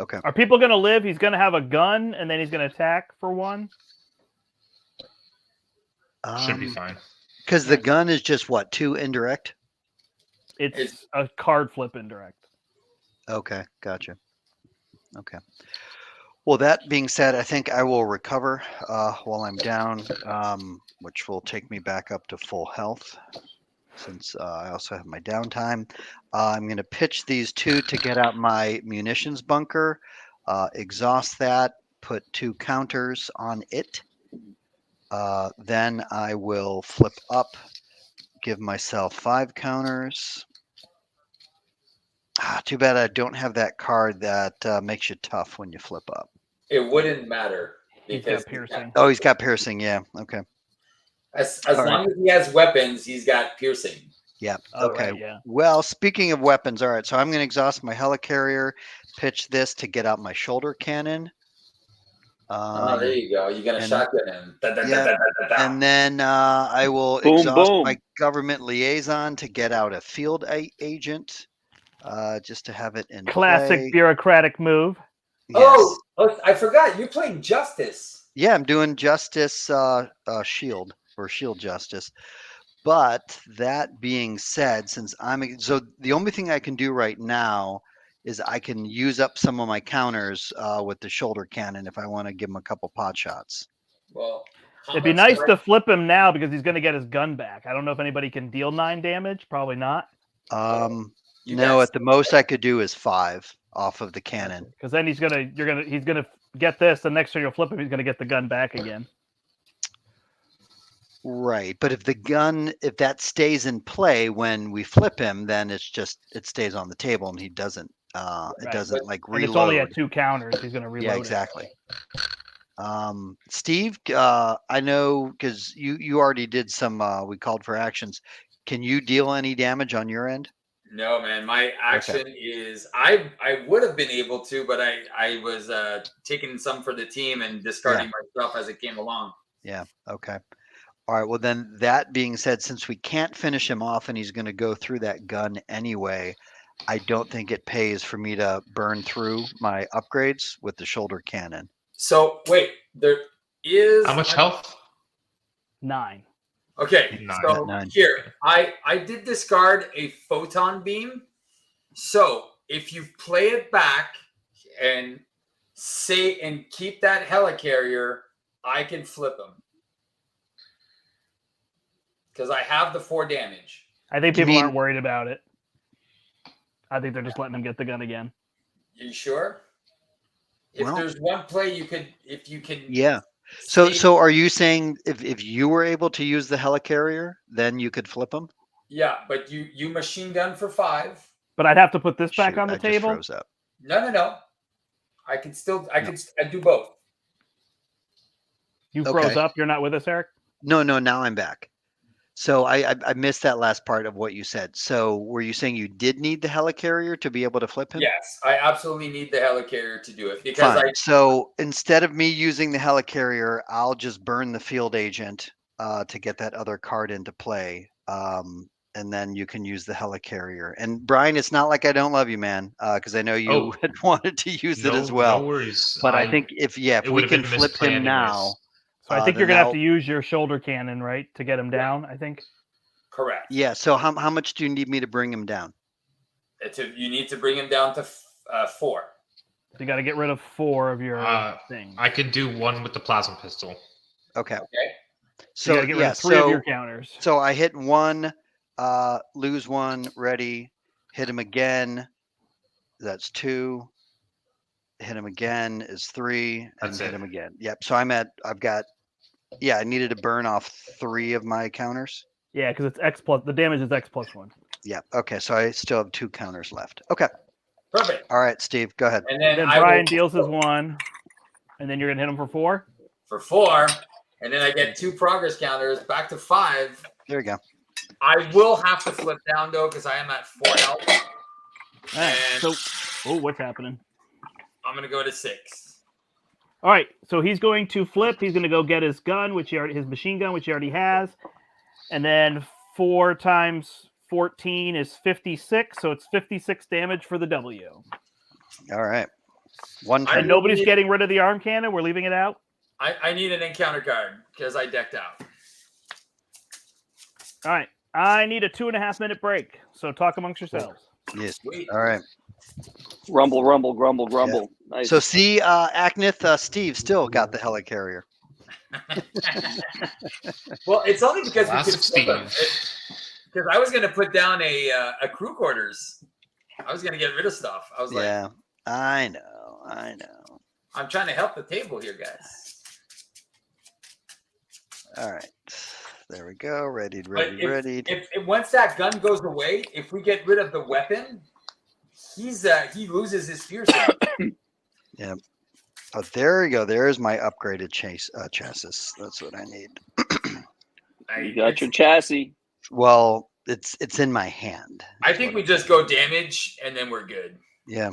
Okay. Are people going to live? He's going to have a gun, and then he's going to attack for 1. Should be fine. Because the gun is just what, 2 indirect? It's a card flip indirect. Okay, gotcha. Okay. Well, that being said, I think I will recover while I'm down, which will take me back up to full health since I also have my downtime. I'm going to pitch these 2 to get out my munitions bunker, exhaust that, put 2 counters on it. Then I will flip up, give myself 5 counters. Too bad I don't have that card that makes you tough when you flip up. It wouldn't matter He's because got piercing. Oh, he's got piercing. Yeah. Okay. as All long as he has weapons, he's got piercing. Yeah. Oh, Okay. right, yeah. Well, speaking of weapons, all right. So I'm going to exhaust my helicarrier, pitch this to get out my shoulder cannon. There you go. You're gonna and- shotgun him. And then I will Boom, exhaust boom. my government liaison to get out a field agent, just to have it in Classic play. bureaucratic move. Yes. Oh, I forgot. You're playing Justice. Yeah, I'm doing justice shield or shield justice. But that being said, since so the only thing I can do right now is I can use up some of my counters with the shoulder cannon if I want to give him a couple pot shots. Well, how It'd be much nice do I- to flip him now because he's going to get his gun back. I don't know if anybody can deal 9 damage. Probably not. You No, guys- at the most I could do is 5 off of the cannon. Because then he's gonna get this. The next time you'll flip him, he's gonna get the gun back again. Right, but if that stays in play when we flip him, then it stays on the table and he doesn't it Right, doesn't like And reload. it's only at 2 counters. He's gonna reload. Yeah, exactly. Steve, I know because you already did some. We called for actions. Can you deal any damage on your end? No, man. My action is I would have been able to, but I was taking some for the team and discarding my stuff as it came along. Yeah. Okay. All right. Well, then that being said, since we can't finish him off and he's going to go through that gun anyway, I don't think it pays for me to burn through my upgrades with the shoulder cannon. So wait, there is How much health? 9. Okay, Nine. so Nine. here I did discard a photon beam. So if you play it back and keep that helicarrier, I can flip him because I have the 4 damage. I think You people mean- aren't worried about it. I think they're just letting him get the gun again. You sure? If Well- there's one play if you can. Yeah. So save- so are you saying if you were able to use the helicarrier, then you could flip him? Yeah, but you machine gun for 5. But I'd have to put this back Shoot, on the I just table. froze up. No. I can do both. You Okay. froze up. You're not with us, Eric? No, now I'm back. So I missed that last part of what you said. So were you saying you did need the helicarrier to be able to flip him? Yes, I absolutely need the helicarrier to do it because Fine. So instead of me using the helicarrier, I'll just burn the field agent to get that other card into play. And then you can use the helicarrier. And Brian, it's not like I don't love you, man, because I know you Oh. had wanted to use it as well. No worries. But I think if we would've can been flip misplay him anyways. now, So I think then you're gonna have that'll- to use your shoulder cannon, right, to get him down. I think. correct. yeah. So how much do you need me to bring him down? You need to bring him down to 4. So you got to get rid of 4 of your things. I can do 1 with the plasma pistol. Okay. Okay. So you got to get rid of 3 of your counters. So I hit 1, lose 1, ready, hit him again. That's 2. Hit him again is 3, and That's hit it. him again. Yep. So I needed to burn off 3 of my counters. Yeah, because it's X plus. The damage is X plus 1. Yep. Okay. So I still have 2 counters left. Okay. Perfect. All right, Steve, go ahead. And then, Then I Brian will deals his 1, and then you're gonna hit him for 4. for 4, and then I get 2 progress counters back to 5. There you go. I will have to flip down though because I am at 4 health. All right. And So, what's happening? I'm gonna go to 6. All right. So he's going to flip. He's going to go get his gun, his machine gun, which he already has, and then 4 times 14 is 56. So it's 56 damage for the W. All right. 1 I time. And nobody's getting rid of the arm cannon. We're leaving it out. I need an encounter card because I decked out. All right. I need a 2.5 minute break. So talk amongst yourselves. Yes. Sweet. All right. Rumble, rumble, grumble, grumble. Nice. So see, Acnith, Steve still got the helicarrier. Well, it's only because we Classic could flip them. Because I was gonna put down a crew quarters. I was gonna get rid of stuff. I was like, Yeah, I know. I'm trying to help the table here, guys. All right. There we go. Ready. If once that gun goes away, if we get rid of the weapon, he loses his fierce. Yeah. Oh, there you go. There's my upgraded chassis. That's what I need. You got your chassis. Well, it's in my hand. I think we just go damage and then we're good. Yeah.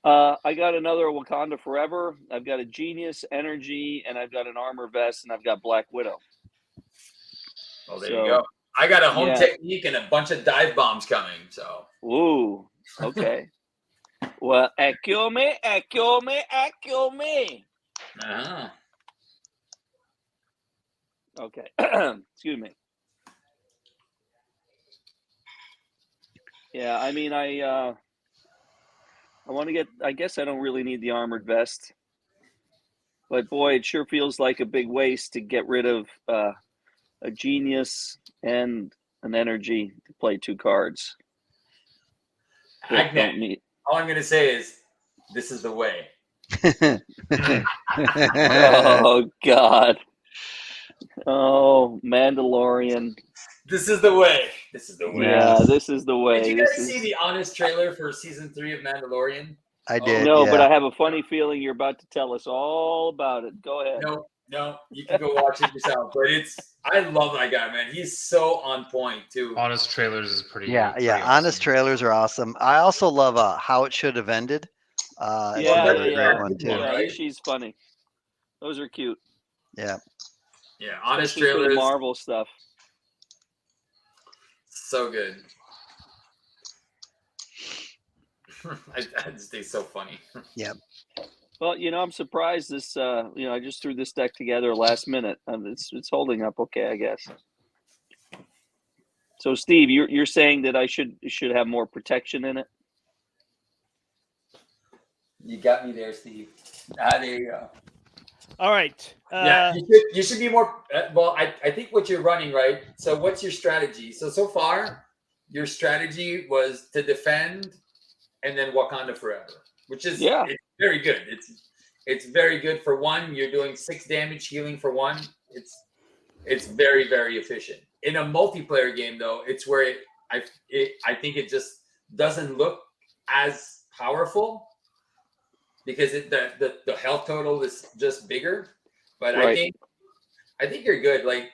I got another Wakanda Forever. I've got a Genius Energy, and I've got an Armor Vest, and I've got Black Widow. Well, there you go. I got a home Yeah. technique and a bunch of dive bombs coming. So Ooh, okay. Well, echo me. uh-huh. Okay. Excuse me. Yeah, I mean, I want to get. I guess I don't really need the armored vest, but boy, it sure feels like a big waste to get rid of a genius and an energy to play 2 cards. That don't need. All I'm going to say is this is the way. Oh God. Oh, Mandalorian. This is the way. This is the way. Yeah, this is the way. Did you This guys is... see the honest trailer for season 3 of Mandalorian? I did. No, yeah. but I have a funny feeling you're about to tell us all about it. Go ahead. No, you can go watch it yourself. But I love that guy, man. He's so on point too. Honest Trailers is pretty. Yeah. pretty Honest awesome. trailers are awesome. I also love How It Should Have Ended. It's another great one too. Yeah, Right? she's funny. Those are cute. Yeah, honest Especially for the trailers. Marvel stuff. So good. I just think it's so funny. Well, I'm surprised this. I just threw this deck together last minute. It's holding up okay, I guess. So, Steve, you're saying that I should have more protection in it? You got me there, Steve. There you go. All right. Yeah, you should be more. Well, I think what you're running, right? So what's your strategy? So far, your strategy was to defend and then Wakanda Forever, which is it's very good. It's very good for 1. You're doing 6 damage healing for 1. It's very, very efficient. In a multiplayer game, though, it's where I think it just doesn't look as powerful because the health total is just bigger. But Right. I think you're good. Like,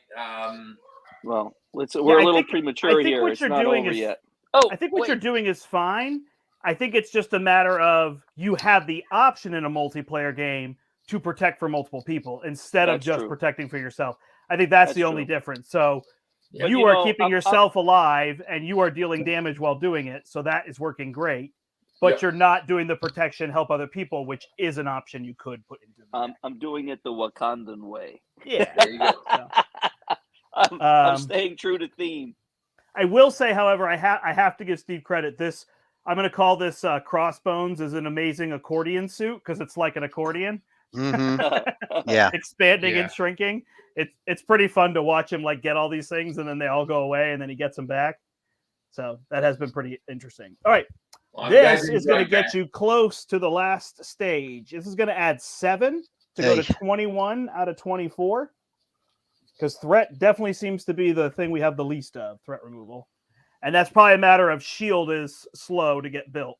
Well, we're I a little think- premature I think here. what It's you're not doing over is- yet. Oh, I think what wait. you're doing is fine. I think it's just a matter of you have the option in a multiplayer game to protect for multiple people instead of That's just true. protecting for yourself. I think that's the That's only true. difference. So Yeah. you you are know, keeping I'm- yourself alive and you are dealing damage while doing it. So that is working great. But Yep. you're not doing the protection, help other people, which is an option you could put into the deck. I'm doing it the Wakandan way. Yeah. there you go. I'm Um, staying true to theme. I will say, however, I have to give Steve credit. This I'm going to call this Crossbones is an amazing accordion suit because it's like an accordion, Hmm. Yeah. expanding Yeah. and shrinking. It's pretty fun to watch him like get all these things and then they all go away and then he gets them back. So that has been pretty interesting. All right, Well, you guys this is going to enjoyed get you close to the last stage. This is going to add 7 to go to Hey. 21 out of 24. Because threat definitely seems to be the thing we have the least of, threat removal. And that's probably a matter of shield is slow to get built.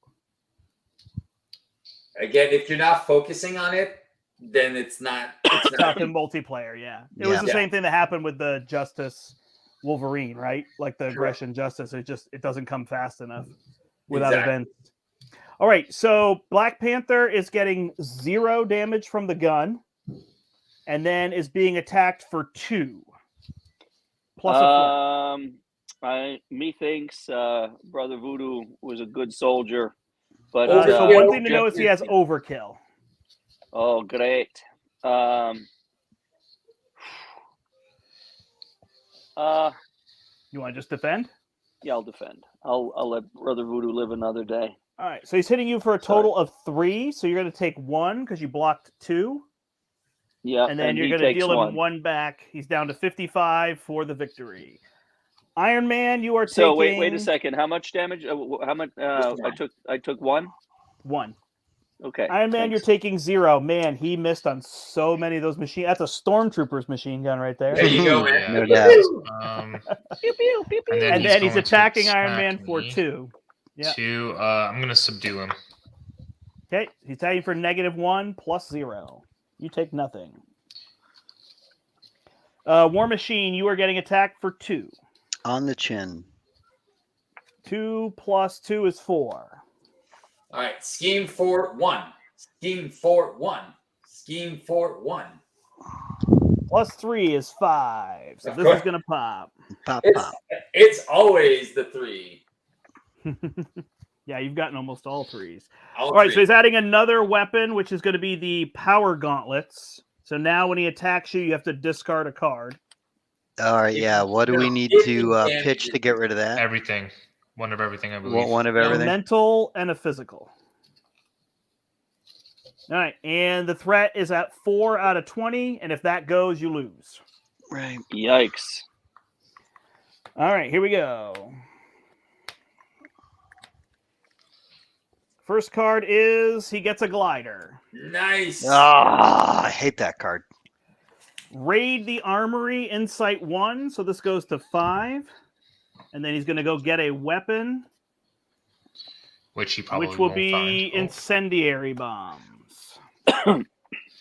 Again, if you're not focusing on it, then it's not. It's tough in multiplayer, yeah. It was Yeah. the same thing that happened with the Justice Wolverine, right? Like the Sure. aggression Justice, it doesn't come fast enough without Exactly. events. All right, so Black Panther is getting 0 damage from the gun, and then is being attacked for 2. Plus a flat. Methinks Brother Voodoo was a good soldier, but So Overkill. one thing to know is he has overkill. oh, great. You want to just defend? Yeah, I'll defend. I'll let Brother Voodoo live another day. All right, so he's hitting you for a total of 3. So you're going to take 1 because you blocked 2, Yeah, and then you're he going to takes deal him 1 back. He's down to 55 for the victory. Iron Man, you are So taking. wait a second. How much damage? How much? I took 1. 1. Okay. Iron Man, you're thanks. taking 0. Man, he missed on so many of those machines. That's a Stormtrooper's machine gun right there. There you go, man. Yeah. No doubt. Pew, pew, pew, pew. And then he's going to attacking Iron attack Man for me. 2. Yeah. 2. I'm going to subdue him. Okay, he's attacking for -1 plus 0. You take nothing. War Machine, you are getting attacked for 2. On the chin. 2 plus 2 is 4. All right, scheme for 1. Scheme for 1. Scheme for 1. Plus 3 is 5. So Of this course. is going to pop. Pop, It's, pop. it's always the 3. Yeah, you've gotten almost all 3s. All All right, three. so he's adding another weapon, which is going to be the Power Gauntlets. So now when he attacks you, you have to discard a card. All right, If yeah. you What do we don't need get to any damage, pitch to get rid of that? Everything. One of everything, I believe. One of A everything. mental and a physical. All right, and the threat is at 4 out of 20, and if that goes, you lose. Right. Yikes. All right, here we go. First card is he gets a glider. Nice. Ah, I hate that card. Raid the Armory, Insight 1, so this goes to 5. And then he's going to go get a weapon, Which he probably which will won't be find. Oh, incendiary bombs.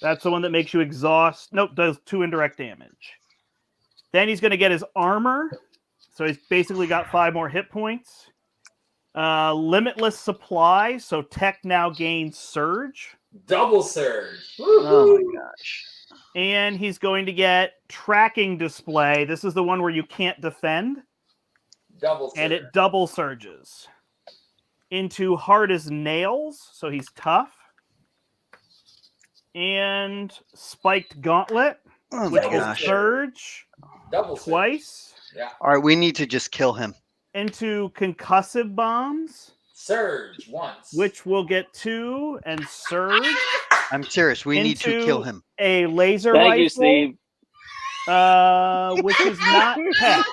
That's the one that makes you exhaust. Nope, does 2 indirect damage. Then he's going to get his armor. So he's basically got 5 more hit points. Limitless supply. So tech now gains surge. Double surge. Oh my gosh. And he's going to get tracking display. This is the one where you can't defend. Double surge. And it double surges into hard as nails. So he's tough. And spiked gauntlet, Oh which my will gosh. surge Double surge. twice. Yeah. All right, we need to just kill him. Into concussive bombs, Surge once. which will get 2 and surge. I'm serious. We need to kill him. A laser Thank rifle, you, Steve. which is not pet.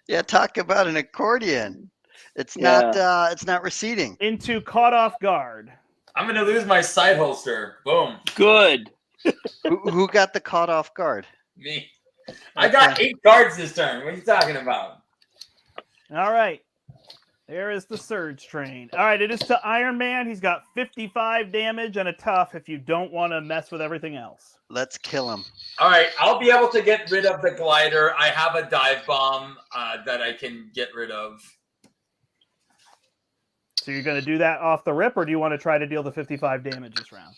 Yeah, talk about an accordion. It's Yeah. not. It's not receding. Into caught off guard. I'm gonna lose my side holster. Boom. Good. Who got the caught off guard? Me. I got 8 cards this turn. What are you talking about? All right. There is the Surge Train. All right, it is to Iron Man. He's got 55 damage and a tough if you don't want to mess with everything else. Let's kill him. All right, I'll be able to get rid of the glider. I have a dive bomb that I can get rid of. So you're going to do that off the rip, or do you want to try to deal the 55 damage this round?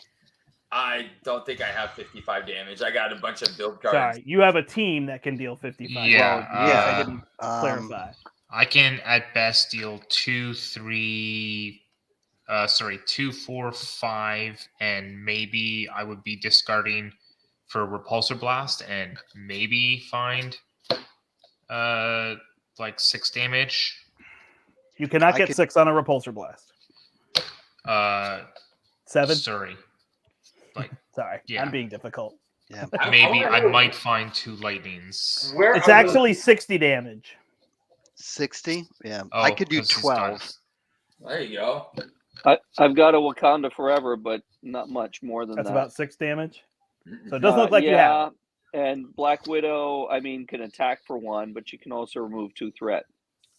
I don't think I have 55 damage. I got a bunch of build cards. Sorry, you have a team that can deal 55. Yeah, Well, yes, I didn't clarify. I can at best deal 2, 4, 5, and maybe I would be discarding for Repulsor Blast and maybe find like 6 damage. You cannot get 6 on a Repulsor Blast. 7? Sorry. Sorry, yeah. I'm being difficult. Yeah. Maybe I might find 2 lightnings. It's actually 60 damage. 60? Yeah. Oh, I could do 'cause he's got 12. There you go. I've got a Wakanda Forever, but not much more than That's that. about 6 damage. So it doesn't look like you have it. And Black Widow, I mean, can attack for 1, but she can also remove 2 threat.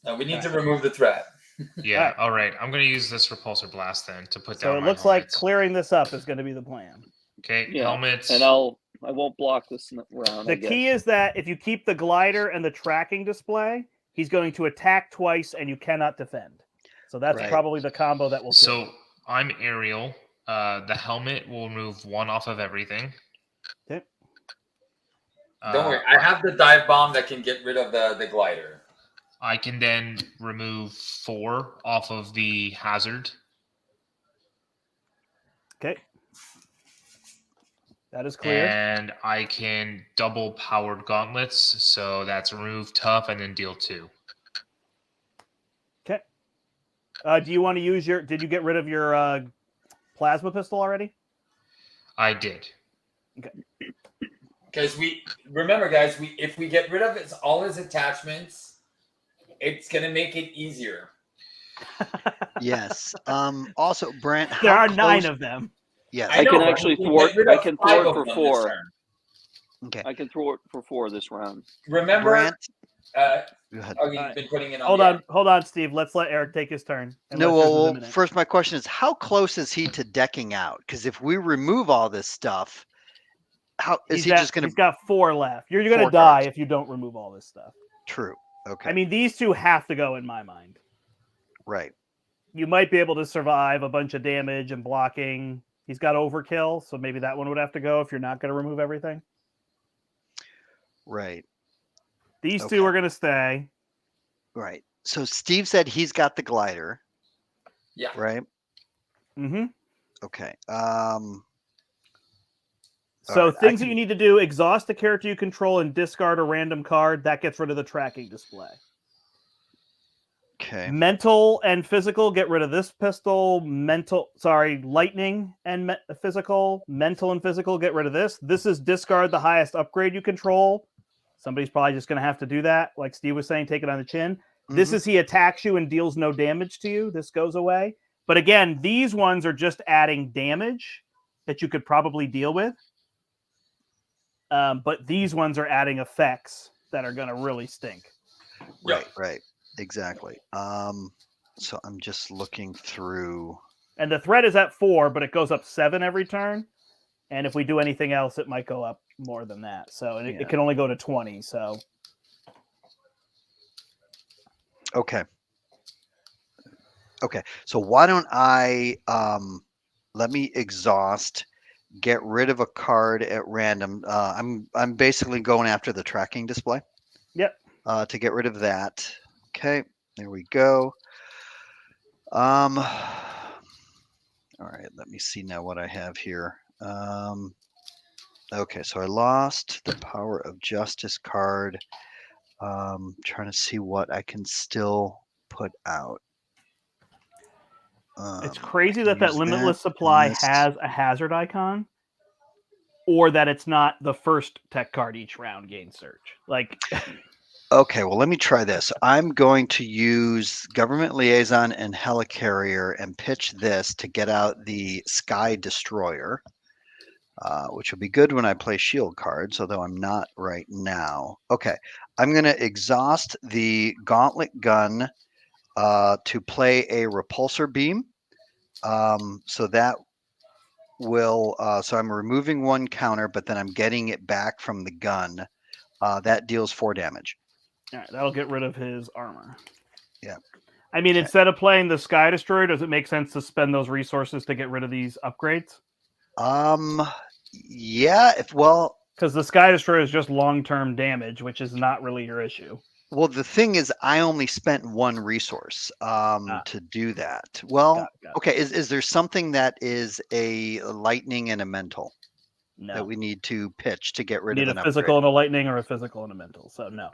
No, we need to remove the threat. Yeah, all right. I'm going to use this Repulsor Blast then to put down So it my looks like helmets. clearing this up is going to be the plan. Okay, Yeah, helmets. And I won't block this round. The key is that if you keep the glider and the tracking display, he's going to attack twice and you cannot defend. So that's Right. probably the combo that will kill. So I'm aerial. The helmet will remove 1 off of everything. Okay. Don't worry. I have the dive bomb that can get rid of the glider. I can then remove 4 off of the hazard. Okay. That is clear. And I can double powered gauntlets. So that's remove tough and then deal 2. Okay. Do you want to use your... Did you get rid of your plasma pistol already? I did. Because remember, guys, if we get rid of all his attachments, it's gonna make it easier. Yes. Also, Brent, There how are 9 close- of them. Yes. I can know, actually we thwart. get rid I of can 5 thwart of for them this 4. turn. Okay. I can thwart for 4 this round. Remember, Brent, oh, go ahead. you've been putting it on. Hold on, Steve. Let's let Eric take his turn. No, unless yours is well, imminent. first my question is, how close is he to decking out? Because if we remove all this stuff, how is he just going He's to... got 4 left. You're going to 4 die cards. if you don't remove all this stuff. True. Okay. I mean, these 2 have to go in my mind. right. You might be able to survive a bunch of damage and blocking. He's got overkill, so maybe that one would have to go if you're not going to remove everything. Right. These Okay. 2 are going to stay. Right. So Steve said he's got the glider, Yeah. right? Mm-hmm. Okay. So Alright, I things that can- you need to do, exhaust the character you control and discard a random card. That gets rid of the tracking display. Okay. Mental and physical, get rid of this pistol. Lightning and physical. Mental and physical, get rid of this. This is discard the highest upgrade you control. Somebody's probably just going to have to do that. Like Steve was saying, take it on the chin. This Mhm. is he attacks you and deals no damage to you. This goes away. But again, these ones are just adding damage that you could probably deal with. But these ones are adding effects that are going to really stink. Right. Right. Exactly. So I'm just looking through. And the threat is at 4, but it goes up 7 every turn. And if we do anything else, it might go up more than that. So Yeah. it can only go to 20. So Okay. Okay. So why don't I let me exhaust, get rid of a card at random. I'm basically going after the tracking display. Yep. To get rid of that. Okay. There we go. All right. Let me see now what I have here. Okay. So I lost the Power of Justice card. Trying to see what I can still put out. it's I crazy can that use Limitless that, Supply this. has a hazard icon, or that it's not the first tech card each round gain search. Like, Okay, well, let me try this. I'm going to use Government Liaison and Helicarrier and pitch this to get out the Sky Destroyer, which will be good when I play shield cards, although I'm not right now. Okay, I'm going to exhaust the Gauntlet Gun, to play a repulsor beam. So that will, so I'm removing one counter, but then I'm getting it back from the gun. That deals 4 damage. All right, that'll get rid of his armor. Yeah. I mean, Okay. instead of playing the Sky Destroyer, does it make sense to spend those resources to get rid of these upgrades? Yeah, Because the Sky Destroyer is just long-term damage, which is not really your issue. well, the thing is, I only spent 1 resource to do that. Well, Got it. okay, is there something that is a lightning and a mental that No. we need to pitch to get We rid need of a an physical upgrade? and a lightning or a physical and a mental, so no.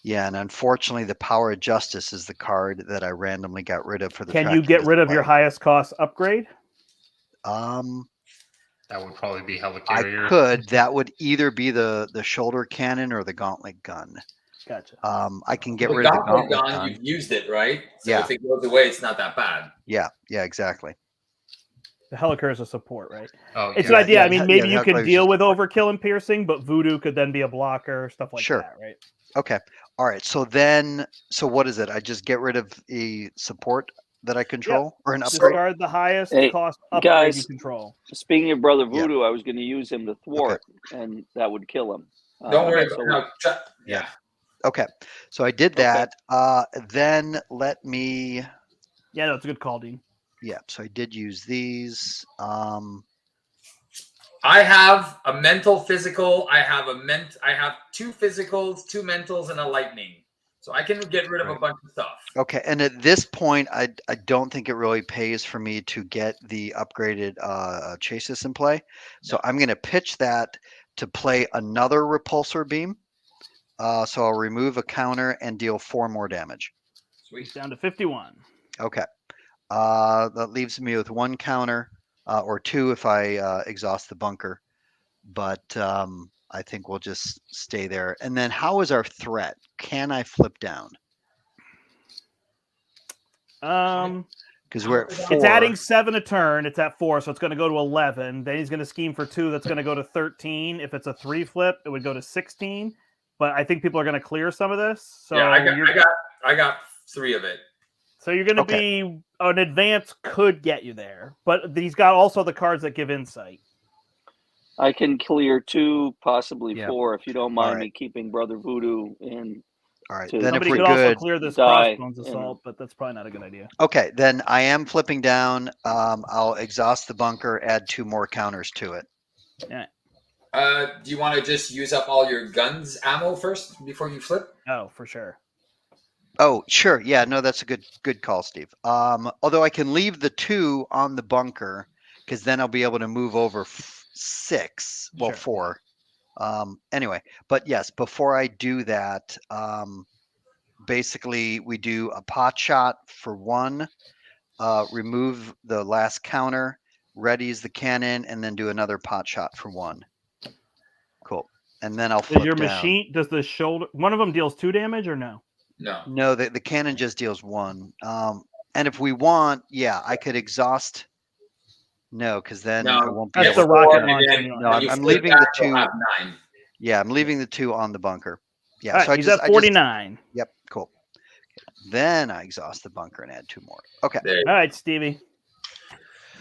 Yeah, and unfortunately, the Power of Justice is the card that I randomly got rid of for the Can track you to get rid of your display. highest cost upgrade? That would probably be I helicarrier. could. That would either be the shoulder cannon or the gauntlet gun. Gotcha. I can get The rid of the gauntlet gauntlet gun, gun. you've used it, right? So Yeah. if it goes away, it's not that bad. Yeah, exactly. The Helicar is a support, right? Oh, It's yeah. an idea. yeah, I mean, yeah, maybe the you Helicar can is deal just with overkill and piercing, but Voodoo could then be a blocker, stuff like Sure. that, right? Okay. All right. So what is it? I just get rid of a support that I control or an upgrade? Discard the highest Hey, cost upgrade you guys, control. Speaking of Brother Yeah. Voodoo, I was going to use him to thwart, and that would kill him. Don't worry so about yeah. Okay. So I did Okay. that. Then let me. Yeah, no, it's a good call, Dean. Yeah. So I did use these. I have a mental physical. I have 2 physicals, 2 mentals, and a lightning. So I can get rid of a Right. bunch of stuff. Okay. And at this point, I don't think it really pays for me to get the upgraded Chasis in play. So I'm going to pitch that to play another repulsor beam. So I'll remove a counter and deal 4 more damage. Sweet. Down to 51. Okay. That leaves me with 1 counter or 2 if I exhaust the bunker. But I think we'll just stay there. And then how is our threat? Can I flip down? Because we're at 4. It's adding 7 a turn. It's at 4, so it's going to go to 11. Then he's going to scheme for 2. That's going to go to 13. If it's a 3 flip, it would go to 16. But I think people are going to clear some of this. So yeah, I got 3 of it. So you're going to be an advance could get you there, but he's got also the cards that give insight. I can clear 2, possibly Yeah. 4, if you don't mind right. me keeping Brother Voodoo in. All right. to- Then if Somebody we're could also good. clear this die Crossbones in- assault, but that's probably not a good idea. Okay. Then I am flipping down. I'll exhaust the bunker, add 2 more counters to it. Do you want to just use up all your guns ammo first before you flip? Oh, for sure. Oh, sure. Yeah, no, that's a good call, Steve. Although I can leave the 2 on the bunker because then I'll be able to move over 6. Well, Sure. 4. Anyway, but yes, before I do that, basically we do a pot shot for 1, remove the last counter, readies the cannon, and then do another pot shot for 1. Cool. And then I'll flip Does your down. machine, does the shoulder, one of them deals 2 damage or no? No. No, the cannon just deals 1. And if we want, yeah, I could exhaust. No, because then I won't be That's able the to rocket flip. launcher. Then, anyway. No, when you I'm flip leaving back, the you'll 2. have 9. Yeah, I'm leaving the 2 on the bunker. Yeah, All right, so I he's just, at 49. yep, cool. Then I exhaust the bunker and add 2 more. Okay. There. All right, Stevie.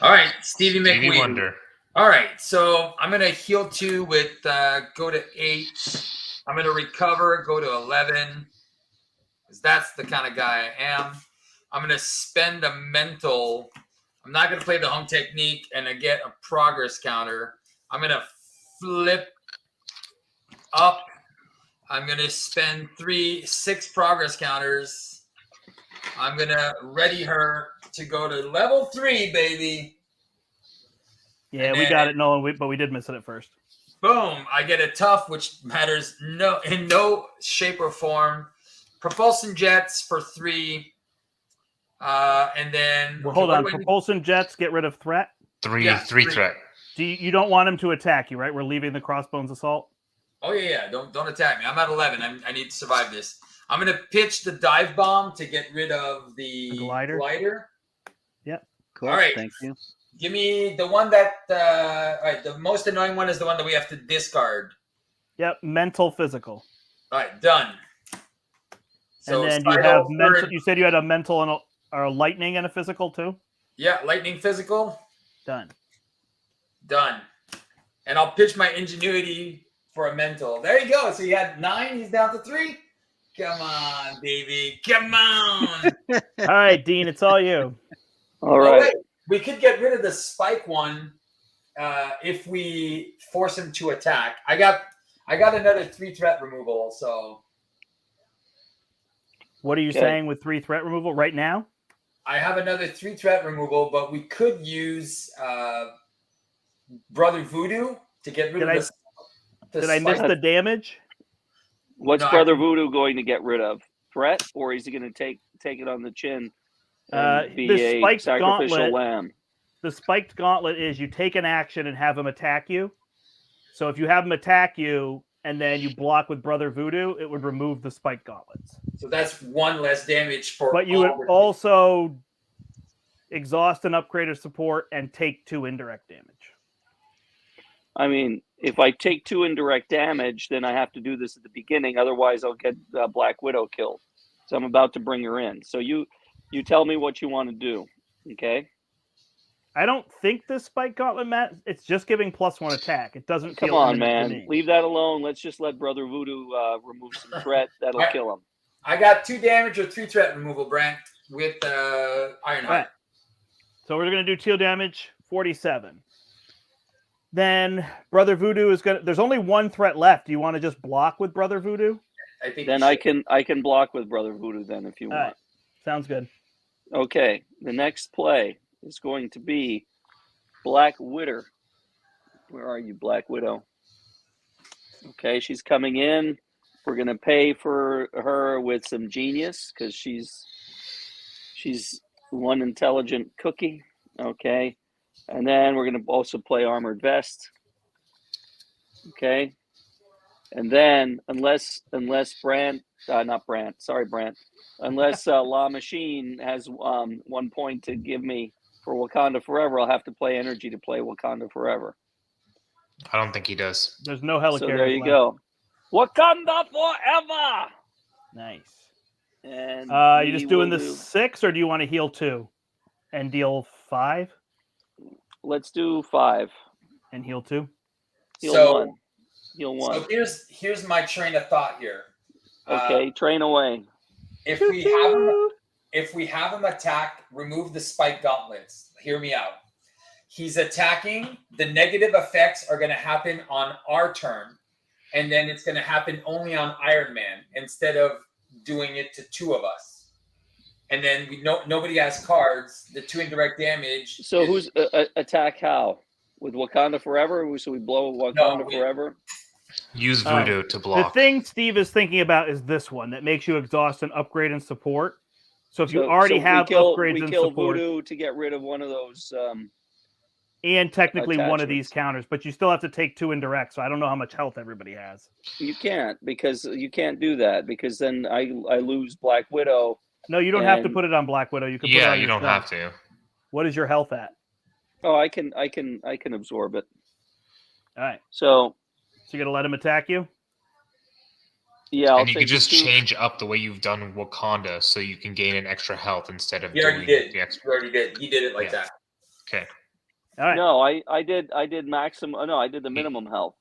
All right, Stevie Stevie McWee. Wonder. All right, so I'm gonna heal 2 with go to 8. I'm gonna recover, go to 11, because that's the kind of guy I am. I'm gonna spend a mental. I'm not gonna play the home technique and I get a progress counter. I'm gonna flip up. I'm gonna spend 6 progress counters. I'm gonna ready her to go to level 3, baby. Yeah, And we then- got it, Nolan, but we did miss it at first. Boom! I get a tough, which matters in no shape or form. Propulsion jets for 3, and then Well, hold what on. do I need? Propulsion jets get rid of threat. 3 Yeah, 3 3. threat. You don't want him to attack you, right? We're leaving the Crossbones assault. Oh yeah. Don't attack me. I'm at 11. I need to survive this. I'm gonna pitch the dive bomb to get rid of the glider. Cool. All right. Thank you. Give me the one that. All right. The most annoying one is the one that we have to discard. Yep, mental, physical. All right, done. So and then you Sidle have for- mental. You said you had a mental and a lightning and a physical too. Yeah, lightning physical. Done. Done. And I'll pitch my ingenuity for a mental. There you go. So you had 9. He's down to 3. Come on, baby. Come on. All right, Dean, it's all you. All Oh, right. wait. We could get rid of the spike one if we force him to attack. I got another 3 threat removal. So What are you Okay. saying with 3 threat removal right now? I have another 3 threat removal, but we could use Brother Voodoo to get rid Did of I- this. Did I miss the damage? What's No, I Brother can- Voodoo going to get rid of? Threat, or is he going to take it on the chin and be this a spiked sacrificial gauntlet- lamb? The spiked gauntlet is you take an action and have him attack you. So if you have him attack you and then you block with Brother Voodoo, it would remove the spiked gauntlets. So that's 1 less damage for. But you would all the- also exhaust an upgrade of support and take 2 indirect damage. I mean, if I take 2 indirect damage, then I have to do this at the beginning. Otherwise, I'll get Black Widow killed. So I'm about to bring her in. So you tell me what you want to do. Okay. I don't think this spike gauntlet, Matt. It's just giving +1 attack. It doesn't Come feel on, imminent to man. me. Leave that alone. Let's just let Brother Voodoo remove some threat. That'll Alright. kill him. I got 2 damage or 3 threat removal, Brent, with Ironheart. Right. So we're going to do teal damage, 47. Then Brother Voodoo is going to... There's only 1 threat left. Do you want to just block with Brother Voodoo? I think Then you I can block with Brother Voodoo then if you All want. right. Sounds good. Okay. The next play is going to be Black Widow. Where are you, Black Widow? Okay, she's coming in. We're gonna pay for her with some genius because she's one intelligent cookie. Okay, and then we're gonna also play Armored Vest. Okay, and then unless Brant, not Brant, sorry Brant, unless La Machine has 1 point to give me for Wakanda Forever, I'll have to play energy to play Wakanda Forever. I don't think he does. There's no helicarriers So there you left. go. Wakanda Forever! Nice. And You we just doing will the do- 6, or do you want to heal 2 and deal 5 Let's do 5. and heal 2? Heal So- 1. Heal 1. So here's my train of thought here. Okay, train away. If we have him attack, remove the spike gauntlets. Hear me out. He's attacking. The negative effects are going to happen on our turn, and then it's going to happen only on Iron Man instead of doing it to 2 of us. And then nobody has cards. The 2 indirect damage. So is- who's attack how? With Wakanda Forever? So we blow Wakanda Forever? Use Oh, voodoo to The block. thing Steve is thinking about is this one that makes you exhaust an upgrade and support. So if you So- already so have upgrades we and kill support, Voodoo to get rid of one of those. and technically one of these attachments. counters, but you still have to take 2 indirect. So I don't know how much health everybody has. You can't because you can't do that because then I lose Black Widow. No, you don't have to And- put it on Black Widow. You can put it Yeah, on you don't yourself. have to. What is your health at? Oh, I can absorb it. All right. So So you're gonna let him attack you? yeah, I'll And you take could just the 2. change up the way you've done Wakanda so you can gain an extra health instead of He already doing did. the extra. You already did. He did it like Yeah. that. Okay. All right. No, I did maximum. No, I did the minimum health.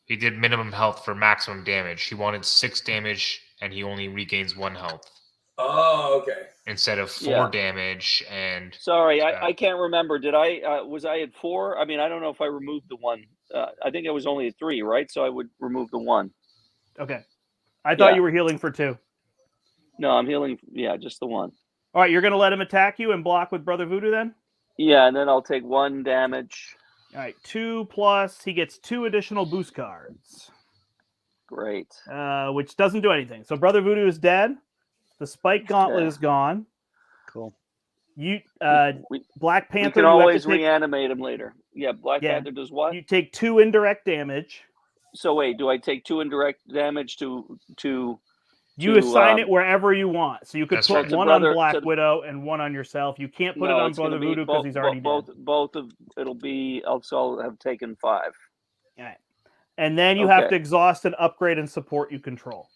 He did minimum health for maximum damage. He wanted 6 damage and he only regains 1 health Oh, okay. instead of 4 Yeah. damage and Sorry, I can't remember. Did I was I at 4? I mean, I don't know if I removed the 1. I think I was only at 3, right? So I would remove the 1. Okay. I thought Yeah. you were healing for 2. No, I'm healing. Yeah, just the 1. All right, you're gonna let him attack you and block with Brother Voodoo then? Yeah, and then I'll take 1 damage. All right, 2 plus he gets 2 additional boost cards, Great. which doesn't do anything. So Brother Voodoo is dead. The spike gauntlet Okay. is gone. Cool. You We Black we Panther. can You have always to take, reanimate him later. Yeah, Black Yeah. Panther does what? you take 2 indirect damage. So wait, do I take 2 indirect damage to You to, assign it wherever you want. So you could That's put right. To one Brother- on Black to- Widow and one on yourself. You can't put it No, on it's gonna Brother be Voodoo because he's already both, dead. both of it'll be. I'll have taken 5. All right. And then you have Okay. to exhaust an upgrade and support you control.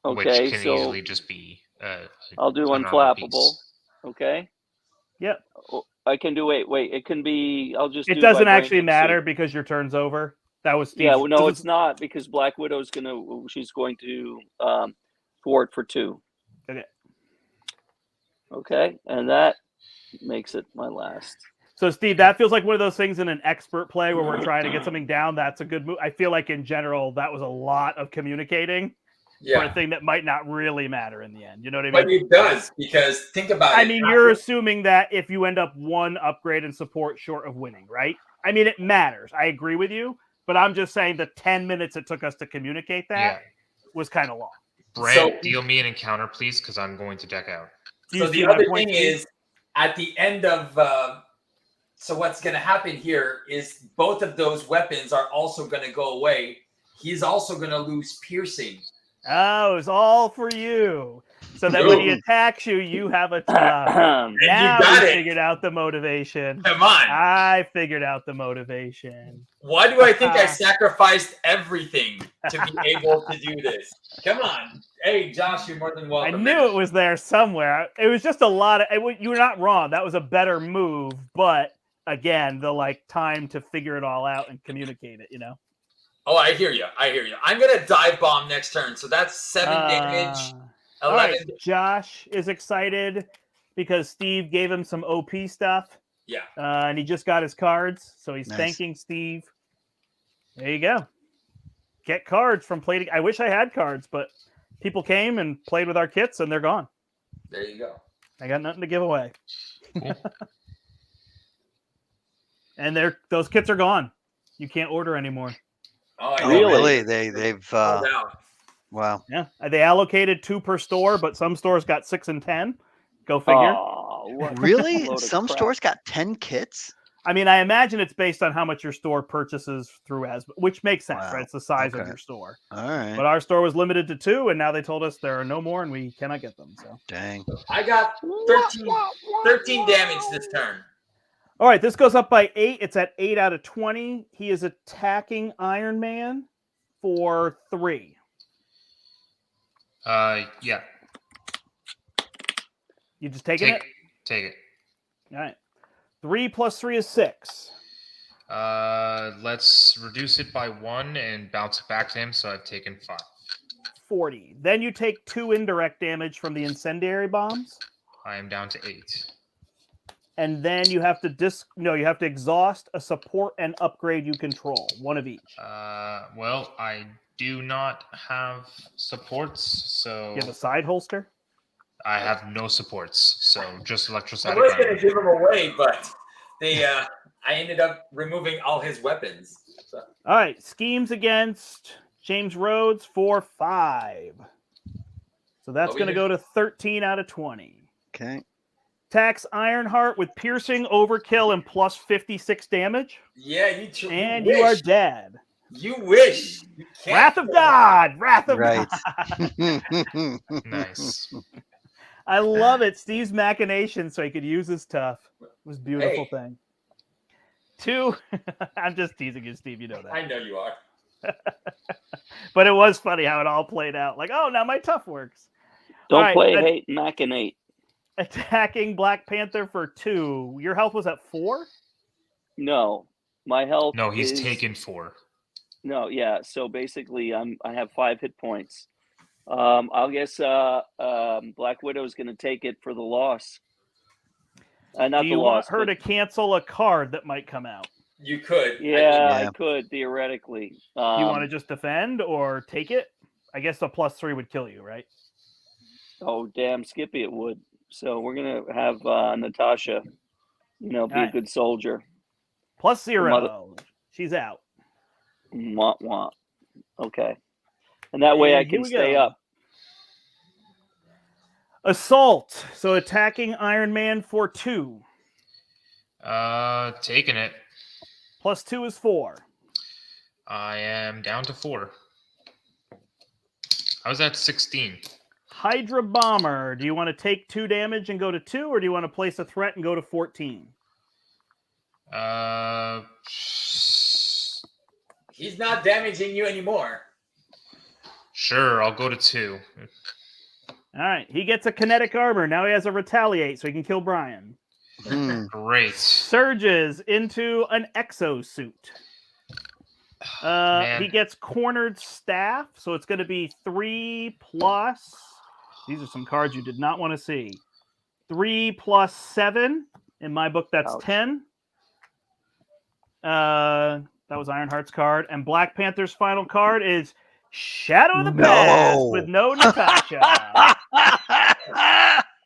Okay, which can so easily just be. I'll do an armor piece. unflappable. Okay. Yep. Oh, I can do. Wait. It can be. I'll just. It do doesn't actually Vibranium matter Suit. because your turn's over. That was Steve's. Yeah. Well, no, this it's is- not because Black Widow's gonna. She's going to thwart for 2. Okay. Okay, and that makes it my last. So, Steve, that feels like one of those things in an expert play where we're trying to get something down. That's a good move. I feel like in general, that was a lot of communicating for a Yeah. thing that might not really matter in the end. You know what I But mean? it does, because think about it. I mean, you're assuming that if you end up one upgrade and support short of winning, right? I mean, it matters. I agree with you, but I'm just saying the 10 minutes it took us to communicate that Yeah. was kind of long. Brent, So- deal me an encounter, please, because I'm going to deck out. Do you So see the my other point, thing Steve? is, at the end of so what's going to happen here is both of those weapons are also going to go away. He's also going to lose piercing. Oh, it's all for you. So that when he attacks you, you have a tough. And Now you got we it. figured out the motivation. Come on. I figured out the motivation. Why do I think I sacrificed everything to be able to do this? Come on. Hey, Josh, you're more than I welcome. knew it was there somewhere. It was just a lot of. You were not wrong. That was a better move, but again, the time to figure it all out and communicate it. You know. Oh, I hear you. I'm going to dive bomb next turn. So that's 7 damage. All 11. right, Josh is excited because Steve gave him some OP stuff. Yeah. And he just got his cards, so he's Nice. thanking Steve. There you go. Get cards from Play. I wish I had cards, but people came and played with our kits, and they're gone. There you go. I got nothing to give away. Cool. And those kits are gone. You can't order anymore. Oh, I Oh, know. Really? They've Sold out. wow. Yeah, they allocated 2 per store, but some stores got 6 and 10. Go figure. Oh, what a Really? load of Some crap. stores got 10 kits? I mean, I imagine it's based on how much your store purchases through as, which makes sense, Wow. right? It's the size of Okay. your store. All right. But our store was limited to 2, and now they told us there are no more, and we cannot get them. So, Dang. I got 13 damage this turn. all right, this goes up by 8. It's at 8 out of 20. He is attacking Iron Man for 3. Yeah. You just taking it? Take it. All right. 3 plus 3 is 6. Let's reduce it by 1 and bounce it back to him. So I've taken 5. 40. Then you take 2 indirect damage from the incendiary bombs. I am down to 8. And then you have to you have to exhaust a support and upgrade you control, one of each. Well, I do not have supports, so You have a side holster? I have no supports. So just I electrostatic was going to armor. give him away, but I ended up removing all his weapons. So. All right, schemes against James Rhodes for 5. So that's we going to did- go to 13 out of 20. Okay. Attacks Ironheart with piercing, overkill, and plus 56 damage. Yeah, And wish. you are dead. You wish. You can't. Wrath of God! Wrath of Right. God! Nice. I love it. Steve's machinations so he could use his tough. It was a beautiful Hey. thing. 2. I'm just teasing you, Steve. You know that. I know you are. But it was funny how it all played out. Like, oh, now my tough works. Don't All right, play hate machinate. Attacking Black Panther for 2. Your health was at 4? No, my health. No, he's is- taken 4. No, yeah. So basically, I have 5 hit points. I'll guess Black Widow's going to take it for the loss. Not Do you the want loss. her to but- cancel a card that might come out? You could. Yeah, Yeah. I could theoretically. Do you want to just defend or take it? I guess the plus 3 would kill you, right? Oh, damn, Skippy, it would. So we're gonna have Natasha, be a Alright. good soldier. Plus 0. mother- She's out. Wah, wah. Okay, and that way And I here can we stay go. up. Assault. So attacking Iron Man for 2. Taking it. Plus 2 is 4. I am down to 4. I was at 16. Hydra Bomber. Do you want to take 2 damage and go to 2, or do you want to place a threat and go to 14? He's not damaging you anymore. Sure. Sure, I'll go to 2. All right. He gets a kinetic armor. Now he has a retaliate, so he can kill Brian. Hmm. Great. Surges into an exosuit. He Man, gets cornered staff, so it's going to be 3 plus. These are some cards you did not want to see. 3 plus 7. In my book, that's Ouch. 10. That was Ironheart's card. And Black Panther's final card is Shadow of the Past with no Natasha.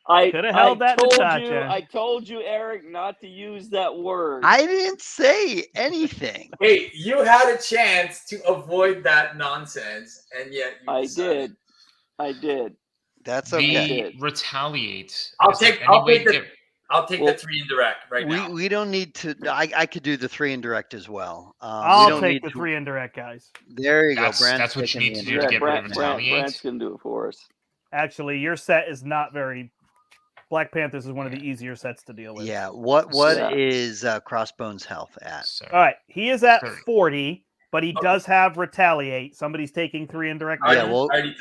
Coulda held that, Natasha. I told you, Eric, not to use that word. I didn't say anything. Hey, you had a chance to avoid that nonsense, and yet you I decided. did. I did. That's okay. the retaliate. I'll Is there take- any I'll way take to the- get- I'll take Well, the 3 indirect right now. We don't need to. I could do the 3 indirect as well. We I'll don't take need the to- 3 indirect, guys. There you go. That's Brand's what you taking need the to do to indirect. get rid of retaliate. Brant's going to do it for us. Actually, your set is not very. Black Panthers is one of the easier sets to deal with. Yeah. What Yeah. is Crossbones' health at? So, All right. He is at 30. 40, but he Okay. does have retaliate. Somebody's taking 3 indirect. I Yeah, already, well- I already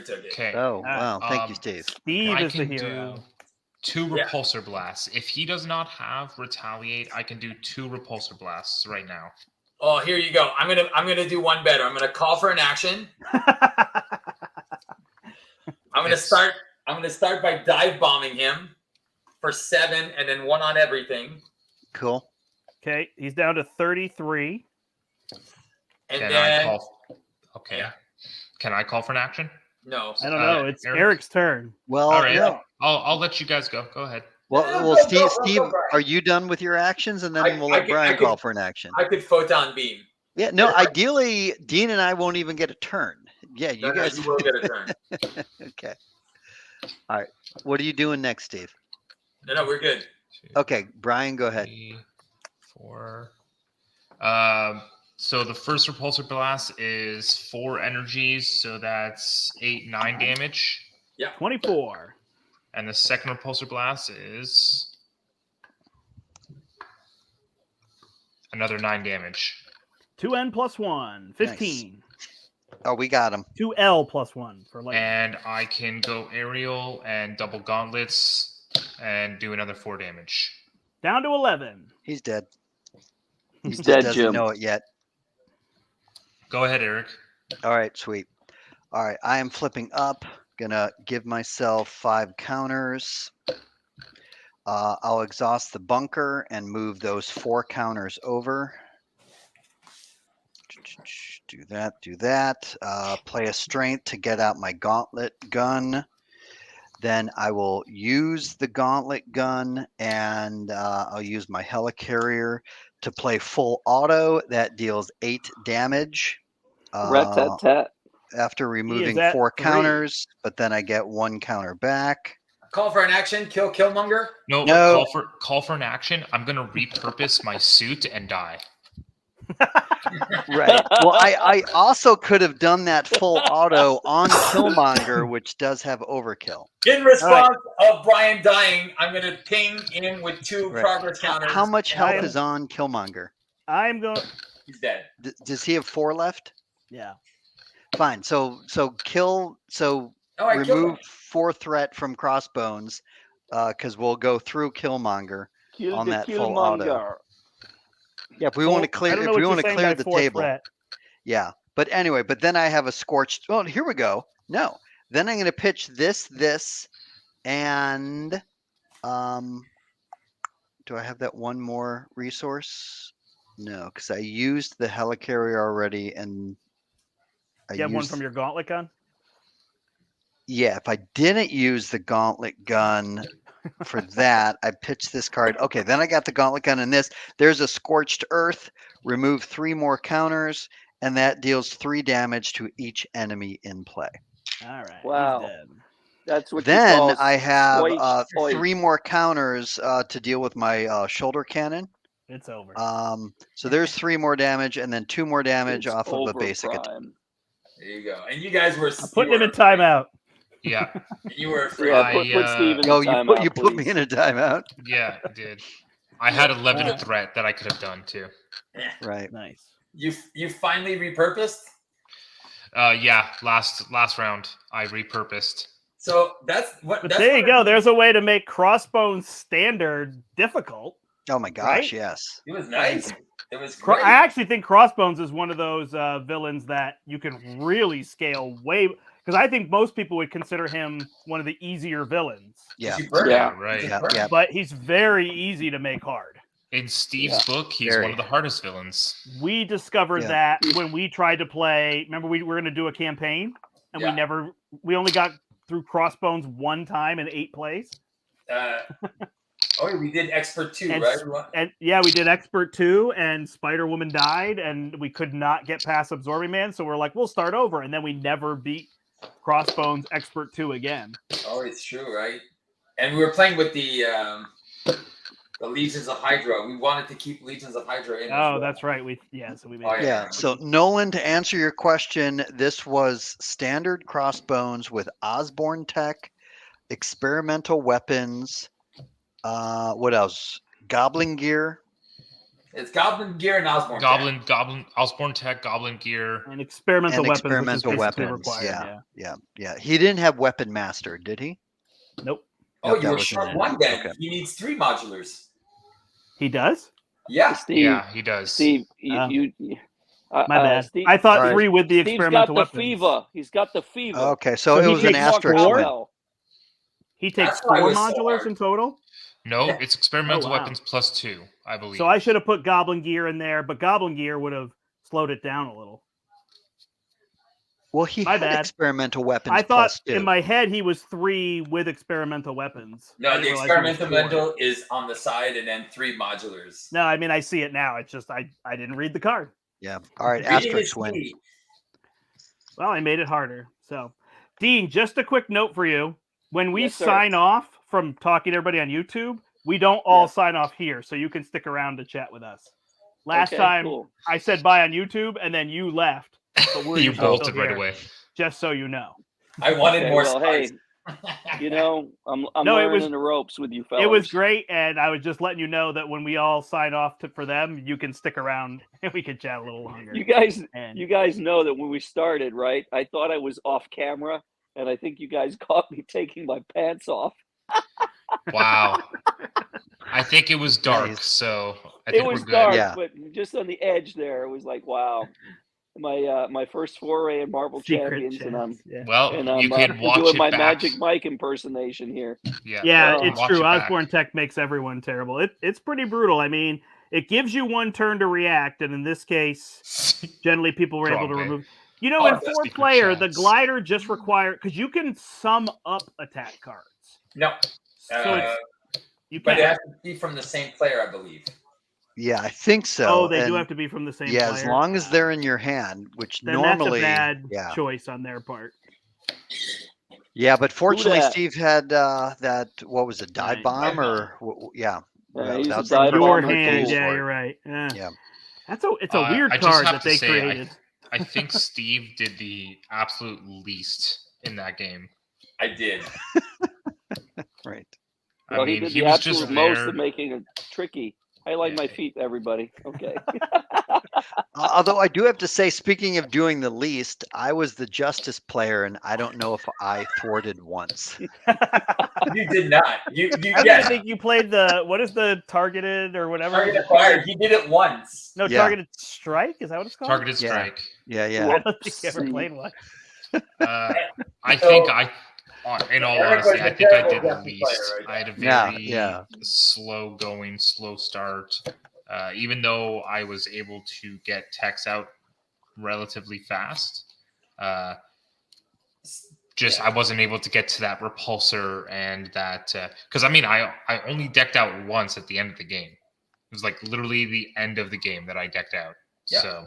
took it. Okay. Oh, wow. Thank you, Um, Steve. Steve I is the can hero. do 2 Yeah. repulsor blasts. If he does not have retaliate, I can do 2 repulsor blasts right now. Oh, here you go. I'm gonna do one better. I'm gonna call for an action. I'm gonna start by dive bombing him for 7, and then 1 on everything. Cool. Okay, he's down to 33. And Can then I call? Okay. Yeah. Can I call for an action? no. I don't know. It's Eric? Eric's turn. Well, All right. no. I'll let you guys go. Go ahead. Well, Steve, are you done with your actions? And then we'll let Brian call for an action. I could photon beam. Yeah, no, ideally, Dean and I won't even get a turn. Yeah, you No, guys. you will get a turn. Okay. All right. What are you doing next, Steve? No, we're good. 2, Okay, Brian, go ahead. 3, 4. So the first repulsor blast is 4 energies, so that's 8, 9 damage. 24. And the second repulsor blast is another 9 damage. 2N plus 1. 15. Oh, we got him. 2L plus 1 for lightning. And I can go aerial and double gauntlets and do another 4 damage. Down to 11. He's dead. He's Just dead, doesn't Jim. know it yet. Go ahead, Eric. All right, sweet. All right, I am flipping up. Gonna give myself 5 counters. I'll exhaust the bunker and move those 4 counters over. Do that, do that. Play a strength to get out my gauntlet gun. Then I will use the gauntlet gun and I'll use my helicarrier to play full auto. That deals 8 damage. Rat-tat-tat. After removing at 4 3. counters, but then I get 1 counter back. Call for an action. Killmonger. No, No. Call for an action. I'm gonna repurpose my suit and die. Right. Well, I also could have done that full auto on Killmonger, which does have overkill. In response of Brian dying, I'm going to ping him with 2 Right. progress counters. How much health I am- is on Killmonger? I'm going. He's dead. Does he have 4 left? Yeah. Fine. So kill. So Oh, I killed him. remove 4 threat from Crossbones, because we'll go through Killmonger. Kill On the that full auto. Killmonger. Yeah, if we Well, want to clear, I don't know if we what want you're to saying clear by the fourth table. threat. Yeah. But anyway, but then I have a scorched. Oh, here we go. No. Then I'm going to pitch this, and do I have that one more resource? No, because I used the helicarrier already, and I You have one used- from your gauntlet gun? Yeah, if I didn't use the gauntlet gun for that, I pitched this card. Okay, then I got the gauntlet gun in this. There's a scorched earth. Remove 3 more counters, and that deals 3 damage to each enemy in play. All right. Wow. He's dead. That's what you Then call I have squished. 3 more counters to deal with my shoulder cannon. It's over. So there's 3 more damage, and then 2 more damage It's off of a over, basic attack. Prime. There you go. And you guys were. I'm putting him in timeout. Yeah, You were afraid. Yeah, put I, Steve in Oh, timeout, you put me please. in a timeout. yeah, I did. I had a levity Yeah. threat that I could have done too. Right. Nice. You finally repurposed. Yeah, last round I repurposed. So that's what. But That's there what you I go. mean. There's a way to make Crossbones standard difficult. Oh my gosh, Right? yes. It was nice. It was I great. actually think Crossbones is one of those villains that you can really scale way, because I think most people would consider him one of the easier villains. Yeah. You burn Yeah. it. Right. You Yeah, just burn yeah. it. But he's very easy to make hard. In Steve's book, he's Very. one of the hardest villains. We discovered Yeah. that when we tried to play. Remember, we were going to do a campaign, and Yeah. we only got through Crossbones one time in 8 plays. Oh, we did expert 2, And right? And yeah, we did Expert 2, and Spider Woman died, and we could not get past Absorbing Man, so we're like, we'll start over, and then we never beat Crossbones Expert 2 again. Oh, it's true, right? And we were playing with the Legions of Hydra. We wanted to keep Legions of Hydra in. Oh, that's right. So we made Oh, Yeah. So Nolan, to answer your question, this was standard Crossbones with Osborne tech, experimental weapons. What else? Goblin Gear. It's Goblin Gear and Osborne. Goblin, Osborne Tech, Goblin Gear. and experimental And weapons, experimental which is basically weapons. required. Yeah. He didn't have Weapon Master, did he? Nope. Oh, Nope, you that were was in short there. one then. Okay. He needs 3 modulars. He does? Yeah. Steve, Yeah, he does. Steve, Oh. you My bad. Steve, I thought All right. 3 with the Steve's got experimental the weapons. fever. He's got the fever. Okay, so So it he was an takes asterisk four? win. He takes That's why it 4 was so modulars hard. in total? No, it's experimental Oh, wow. weapons plus 2, I believe. So I should have put Goblin Gear in there, but Goblin Gear would have slowed it down a little. Well, he My had bad. experimental weapons I thought plus 2. in my head he was 3 with experimental weapons. I No, didn't the realize he was experimental 4. is on the side and then 3 modulars. No, I mean I see it now. It's just I didn't read the card. Yeah. All right, Reading asterisk is win. key. Well, I made it harder. So, Dean, just a quick note for you. When we Yes, sir. sign off from talking to everybody on YouTube, we don't all Yeah. sign off here, so you can stick around to chat with us. Last Okay, time cool. I said bye on YouTube, and then you left. But we're you usually bolted still right here, away. just so you know. I wanted Okay, more well, hey, spice. you know, I'm No, it learning was- the ropes with you fellas. It was great, and I was just letting you know that when we all sign off for them, you can stick around and we can chat a little longer. You guys, And you guys know that when we started, right? I thought I was off camera, and I think you guys caught me taking my pants off. Wow. I think it was dark, Nice. so I It think was we're good. dark, Yeah. but just on the edge there, it was like, wow, my first foray in Marble secret Champions, and I'm chats, yeah. Well, you could watch doing it my back. Magic Mike impersonation here. Yeah, Yeah, Oh. it's Watch true. it back. Osborne Tech makes everyone terrible. It's pretty brutal. I mean, it gives you 1 turn to react, and in this case, generally people were able to Wrong, remove. You know, Oh, in that's 4 secret player, the chats. glider just requires because you can sum up attack cards. No, So you but it can. has to be from the same player, I believe. Yeah, I think so. Oh, they do and have to be from the same yeah, player. as long as they're in your hand, which then normally that's a bad yeah. choice on their part. Yeah, but fortunately dat? Steve had that what was it, dive Right. bomb Dive or yeah. Yeah, he's that a was the dive perfect Your bomber hand, too. yeah, for it. you're right. Yeah. It's a weird I just card have that to they say, created. I think Steve did the absolute least in that game. I did. Right. I Well, mean, he did he the was absolute just most there. of making it tricky. I like Yeah. my feet, everybody. Okay. Although I do have to say, speaking of doing the least, I was the justice player, and I don't know if I thwarted once. You did not. You I don't even yes. think you played what is the targeted or whatever? Target acquired. He did it once. No, Yeah. targeted strike. Is that what it's called? Targeted Yeah. strike. Yeah, I yeah. don't think you ever Whoopsie. played one. I So- think in all Eric honesty, was I a think I terrible did the justice least. player right I had a Yeah, very yeah. slow going, slow start. Even though I was able to get techs out relatively fast, I wasn't able to get to that repulsor and that because I only decked out once at the end of the game. It was like literally the end of the game that I decked out. Yeah. So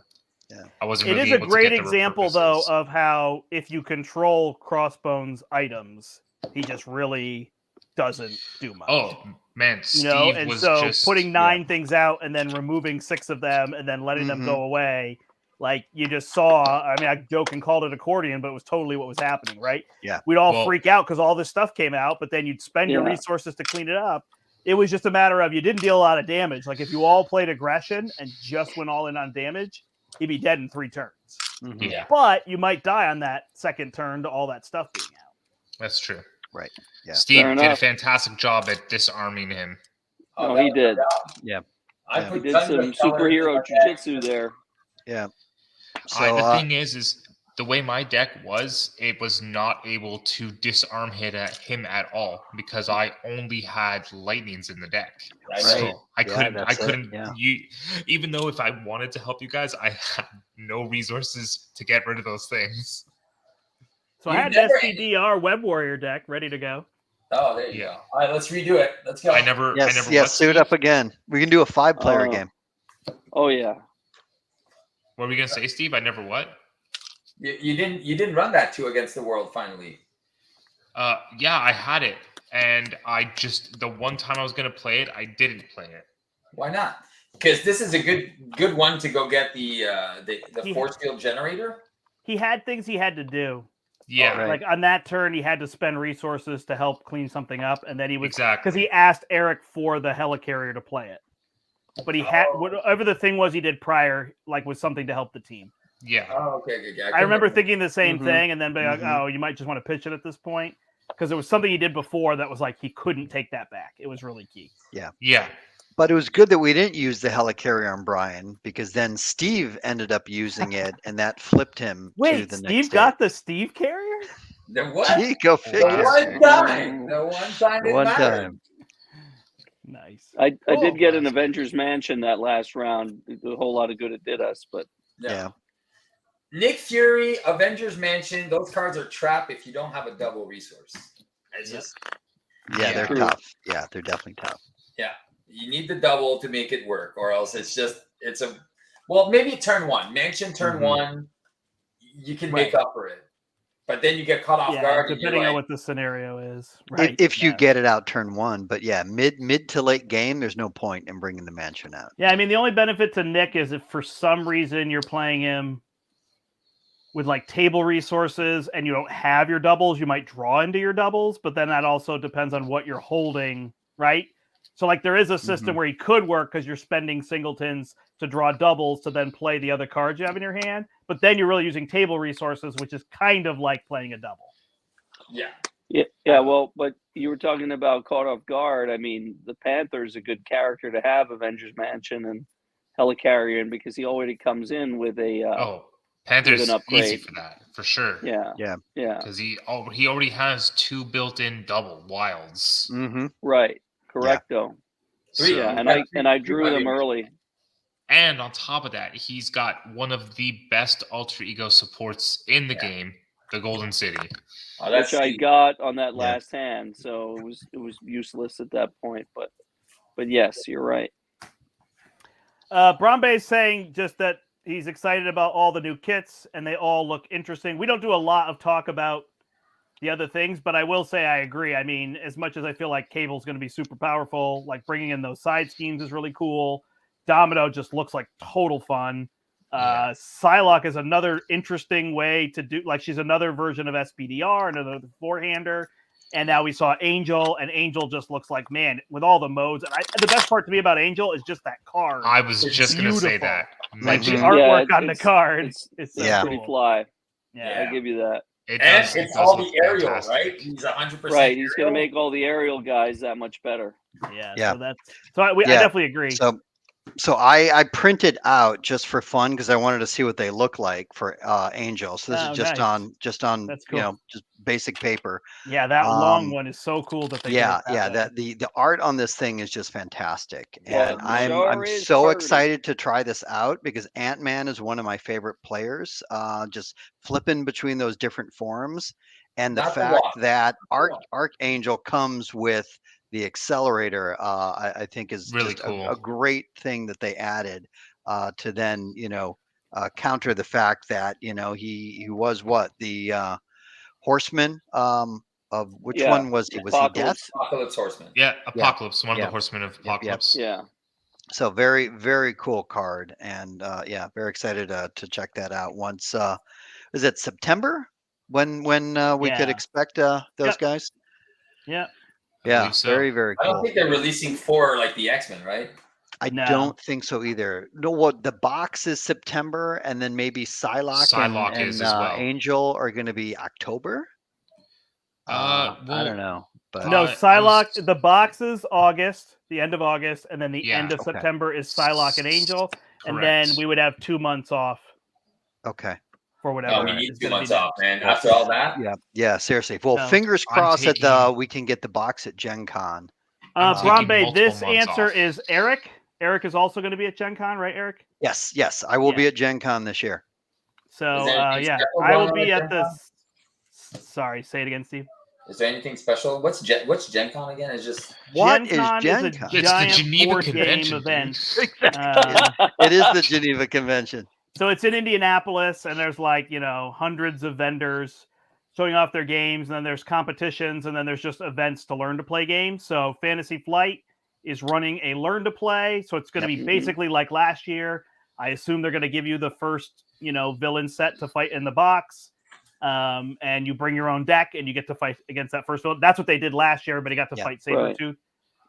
Yeah. I wasn't It really is a able great to get the example, though, repurposes. of how if you control Crossbones items, he just really doesn't do much. Oh man, you Steve know, and was so just putting 9 things out and then removing 6 of them and then letting them Mhm. go away, like you just saw. I mean, I joke and called it accordion, but it was totally what was happening, right? Yeah. We'd all Well- freak out because all this stuff came out, but then you'd spend your Yeah. resources to clean it up. It was just a matter of you didn't deal a lot of damage. Like if you all played aggression and just went all in on damage, he'd be dead in 3 turns. Mhm. Yeah. But you might die on that second turn to all that stuff being out. That's true. Right. Yeah. Steve Fair did a enough. fantastic job at disarming him. No, that he was did. Yeah. I Yeah. He put did tons some of colors in superhero my deck. jujitsu there. Yeah. The So thing is the way my deck was, it was not able to disarm him at all because I only had lightnings in the deck. I know. Right. So I Yeah, that's it, couldn't. yeah. Even though if I wanted to help you guys, I had no resources to get rid of those things. So I You had never- an SPDR Web Warrior deck ready to go. Oh, there you Yeah. go. All right, let's redo it. Let's go. I never. yes, what, yes, suit Steve? up again. We can do a 5-player Oh. game. Oh yeah. What were we gonna say, Steve? I never what? You didn't run that 2 against the world finally. Yeah, I had it, and I just the one time I was gonna play it, I didn't play it. Why not? Because this is a good one to go get the He- force field generator. He had things he had to do. Yeah, Right. Like on that turn, he had to spend resources to help clean something up, and then he was exactly. because he asked Eric for the helicarrier to play it. But he had Oh. whatever the thing was he did prior, like was something to help the team. Yeah, Oh, okay, good. I remember thinking the same Mhm. thing, and then being like, Mhm. "Oh, you might just want to pitch it at this point," because there was something he did before that was like he couldn't take that back. It was really key. yeah. But it was good that we didn't use the helicarrier on Brian because then Steve ended up using it and that flipped him to Wait, the Steve next got the Steve carrier? The what? Gee, go The figure. one time. The one time it One mattered. time. Nice. I Cool. did get an Avengers Mansion that last round. A whole lot of good it did us, but Yeah. Nick Fury, Avengers Mansion. Those cards are trap if you don't have a double resource. It's Yep. just Yeah, they're True. tough. Yeah, they're definitely tough. you need the double to make it work, or else it's a well, maybe turn 1. Mansion turn Mhm. 1, you can make up for it. But then you get caught off Yeah, guard and depending you're on like, what the scenario is. If, Right. if you yeah. get it out turn 1, but yeah, mid to late game, there's no point in bringing the mansion out. Yeah, I mean, the only benefit to Nick is if for some reason you're playing him with like table resources and you don't have your doubles, you might draw into your doubles, but then that also depends on what you're holding, right? So like there is a system where he could work because you're spending singletons to draw doubles to then play the other cards you have in your hand, but then you're really using table resources, which is kind of like playing a double. yeah. yeah. Well, but you were talking about caught off guard. I mean, the Panther's a good character to have Avengers Mansion and Helicarrier in because he already comes in with a Panthers with an upgrade. easy for that for sure. yeah. because he already has 2 built-in double wilds. Mm-hmm. Right. Correcto. Three, Yeah, yeah. and I drew them early. And on top of that, he's got one of the best alter ego supports in the game, the Golden City. Oh, that's Which I sweet. got on that Yeah. last hand, so it was useless at that point. But yes, you're right. Brombay's saying just that he's excited about all the new kits and they all look interesting. We don't do a lot of talk about the other things, but I will say I agree. I mean, as much as I feel like Cable's going to be super powerful, like bringing in those side schemes is really cool. Domino just looks like total fun. Yeah. Psylocke is another interesting way to do, like she's another version of SPDR, another four-hander. And now we saw Angel, and Angel just looks like, man, with all the modes. And the best part to me about Angel is just that card. I was It's just going to say beautiful. that. Like the Mhm. artwork Yeah, on the card. It's so Yeah. Pretty cool. fly. Yeah. I give you that. It And does, it's it does all look the aerial, fantastic. right? He's 100% Right. He's going to aerial. make all the aerial guys that much better. Yeah. Yeah. I Yeah. definitely agree. So I printed out just for fun because I wanted to see what they look like for Angel. So this Oh, is just nice. on That's cool. just basic paper. Yeah, that long Um, one is so cool that they Yeah, did it that way. that the art on this thing is just fantastic, Yeah, and it I'm sure is so pretty. excited to try this out because Ant-Man is one of my favorite players. Just flipping between those different forms, and the Not the fact walk. that Not the walk. Archangel comes with the accelerator, I think is Really just cool. a great thing that they added to then counter the fact that he was what the horseman of which Yeah, one was he? Was he Death? Apocalypse. Apocalypse Horseman. Yeah, Apocalypse, one of Yeah. the horsemen of Yep. Apocalypse. Yeah. So very, very cool card, and very excited to check that out. Once is it September when we could Yeah. expect those Yep. guys? Yeah. I Yeah, believe so. very, very I don't cool. think they're releasing 4 like the X-Men, right? I No. don't think so either. No, what the box is September, and then maybe Psylocke Psylocke and, is as well. Angel are going to be October. I Well, don't know, but No, I Psylocke. was- The box is August, the end of August, and then the Yeah. end of Okay. September is Psylocke and Angel, and Correct. then we would have 2 months off okay. for whatever Oh, we Alright. need is 2 going to months be off, next. man. After all that, Yeah, seriously. Well, No. fingers I'm crossed that taking- we can get the box at Gen Con. I'm taking Brombae, multiple this months answer off. is Eric. Eric is also going to be at Gen Con, right, Eric? Yes, I will Yeah. be at Gen Con this year. So, Is there anything yeah, special I will going on be at at Gen the. Con? Sorry, say it again, Steve. is there anything special? What's Gen Con again? It's just What Gen is Con Gen is a Con? It's the giant Geneva board game Convention, event. dude. It is the Geneva Convention. So it's in Indianapolis, and there's like, hundreds of vendors showing off their games, and then there's competitions, and then there's just events to learn to play games. So Fantasy Flight is running a learn to play. So it's going to Yep. be basically like last year. I assume they're going to give you the first, villain set to fight in the box. And you bring your own deck, and you get to fight against that first villain. That's what they did last year. Everybody got to Yeah. fight Right. Sabretooth.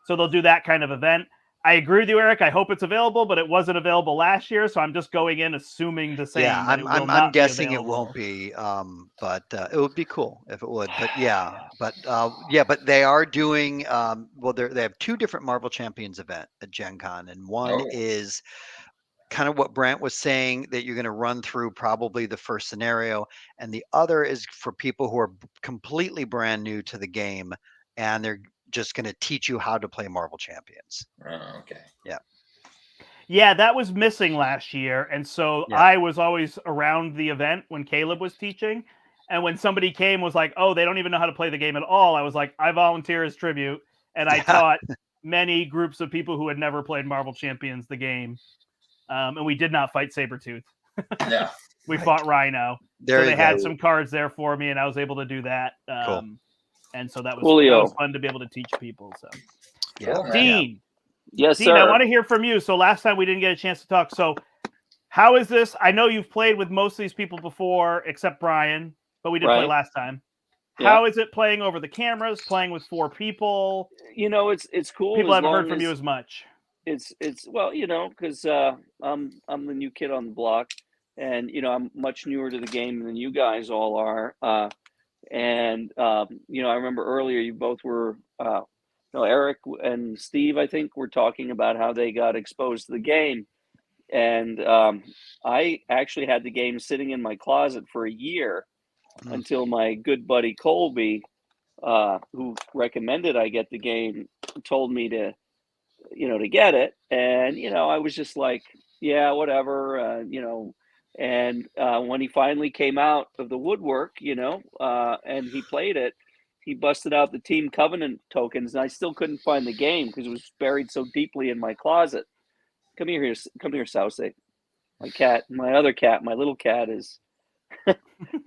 So they'll do that kind of event. I agree with you, Eric. I hope it's available, but it wasn't available last year, so I'm just going in assuming the same. Yeah, that it will I'm not be guessing it available. won't be. But it would be cool if it would. But but they are doing. Well, they have 2 different Marvel Champions event at Gen Con, and one Oh. is kind of what Brant was saying, that you're going to run through probably the first scenario, and the other is for people who are completely brand new to the game, and they're just going to teach you how to play Marvel Champions. okay. Yeah, that was missing last year, and so Yeah. I was always around the event when Caleb was teaching. And when somebody came was like, "Oh, they don't even know how to play the game at all," I was like, "I volunteer as tribute," and I Yeah. taught many groups of people who had never played Marvel Champions the game. And we did not fight Sabretooth. Yeah. We Right. fought Rhino. There So they you had go. some cards there for me, and I was able to do that. Cool. And so that was Coolio. fun to be able to teach people. So, Yeah. Cool, man. Dean, Yes, Dean, sir. I want to hear from you. So last time we didn't get a chance to talk. So how is this? I know you've played with most of these people before, except Brian, but we did play Right. last time. Yeah. How is it playing over the cameras, playing with 4 people? It's cool. People as haven't heard long from you as as much. it's well, because I'm the new kid on the block, and I'm much newer to the game than you guys all are. And I remember earlier you both were, Eric and Steve, I think, were talking about how they got exposed to the game, and I actually had the game sitting in my closet for a year Mm. until my good buddy Colby, who recommended I get the game, told me to get it. And, I was just like, yeah, whatever, and when he finally came out of the woodwork, and he played it, he busted out the Team Covenant tokens, and I still couldn't find the game because it was buried so deeply in my closet. Come here, Souse. My other cat, my little cat is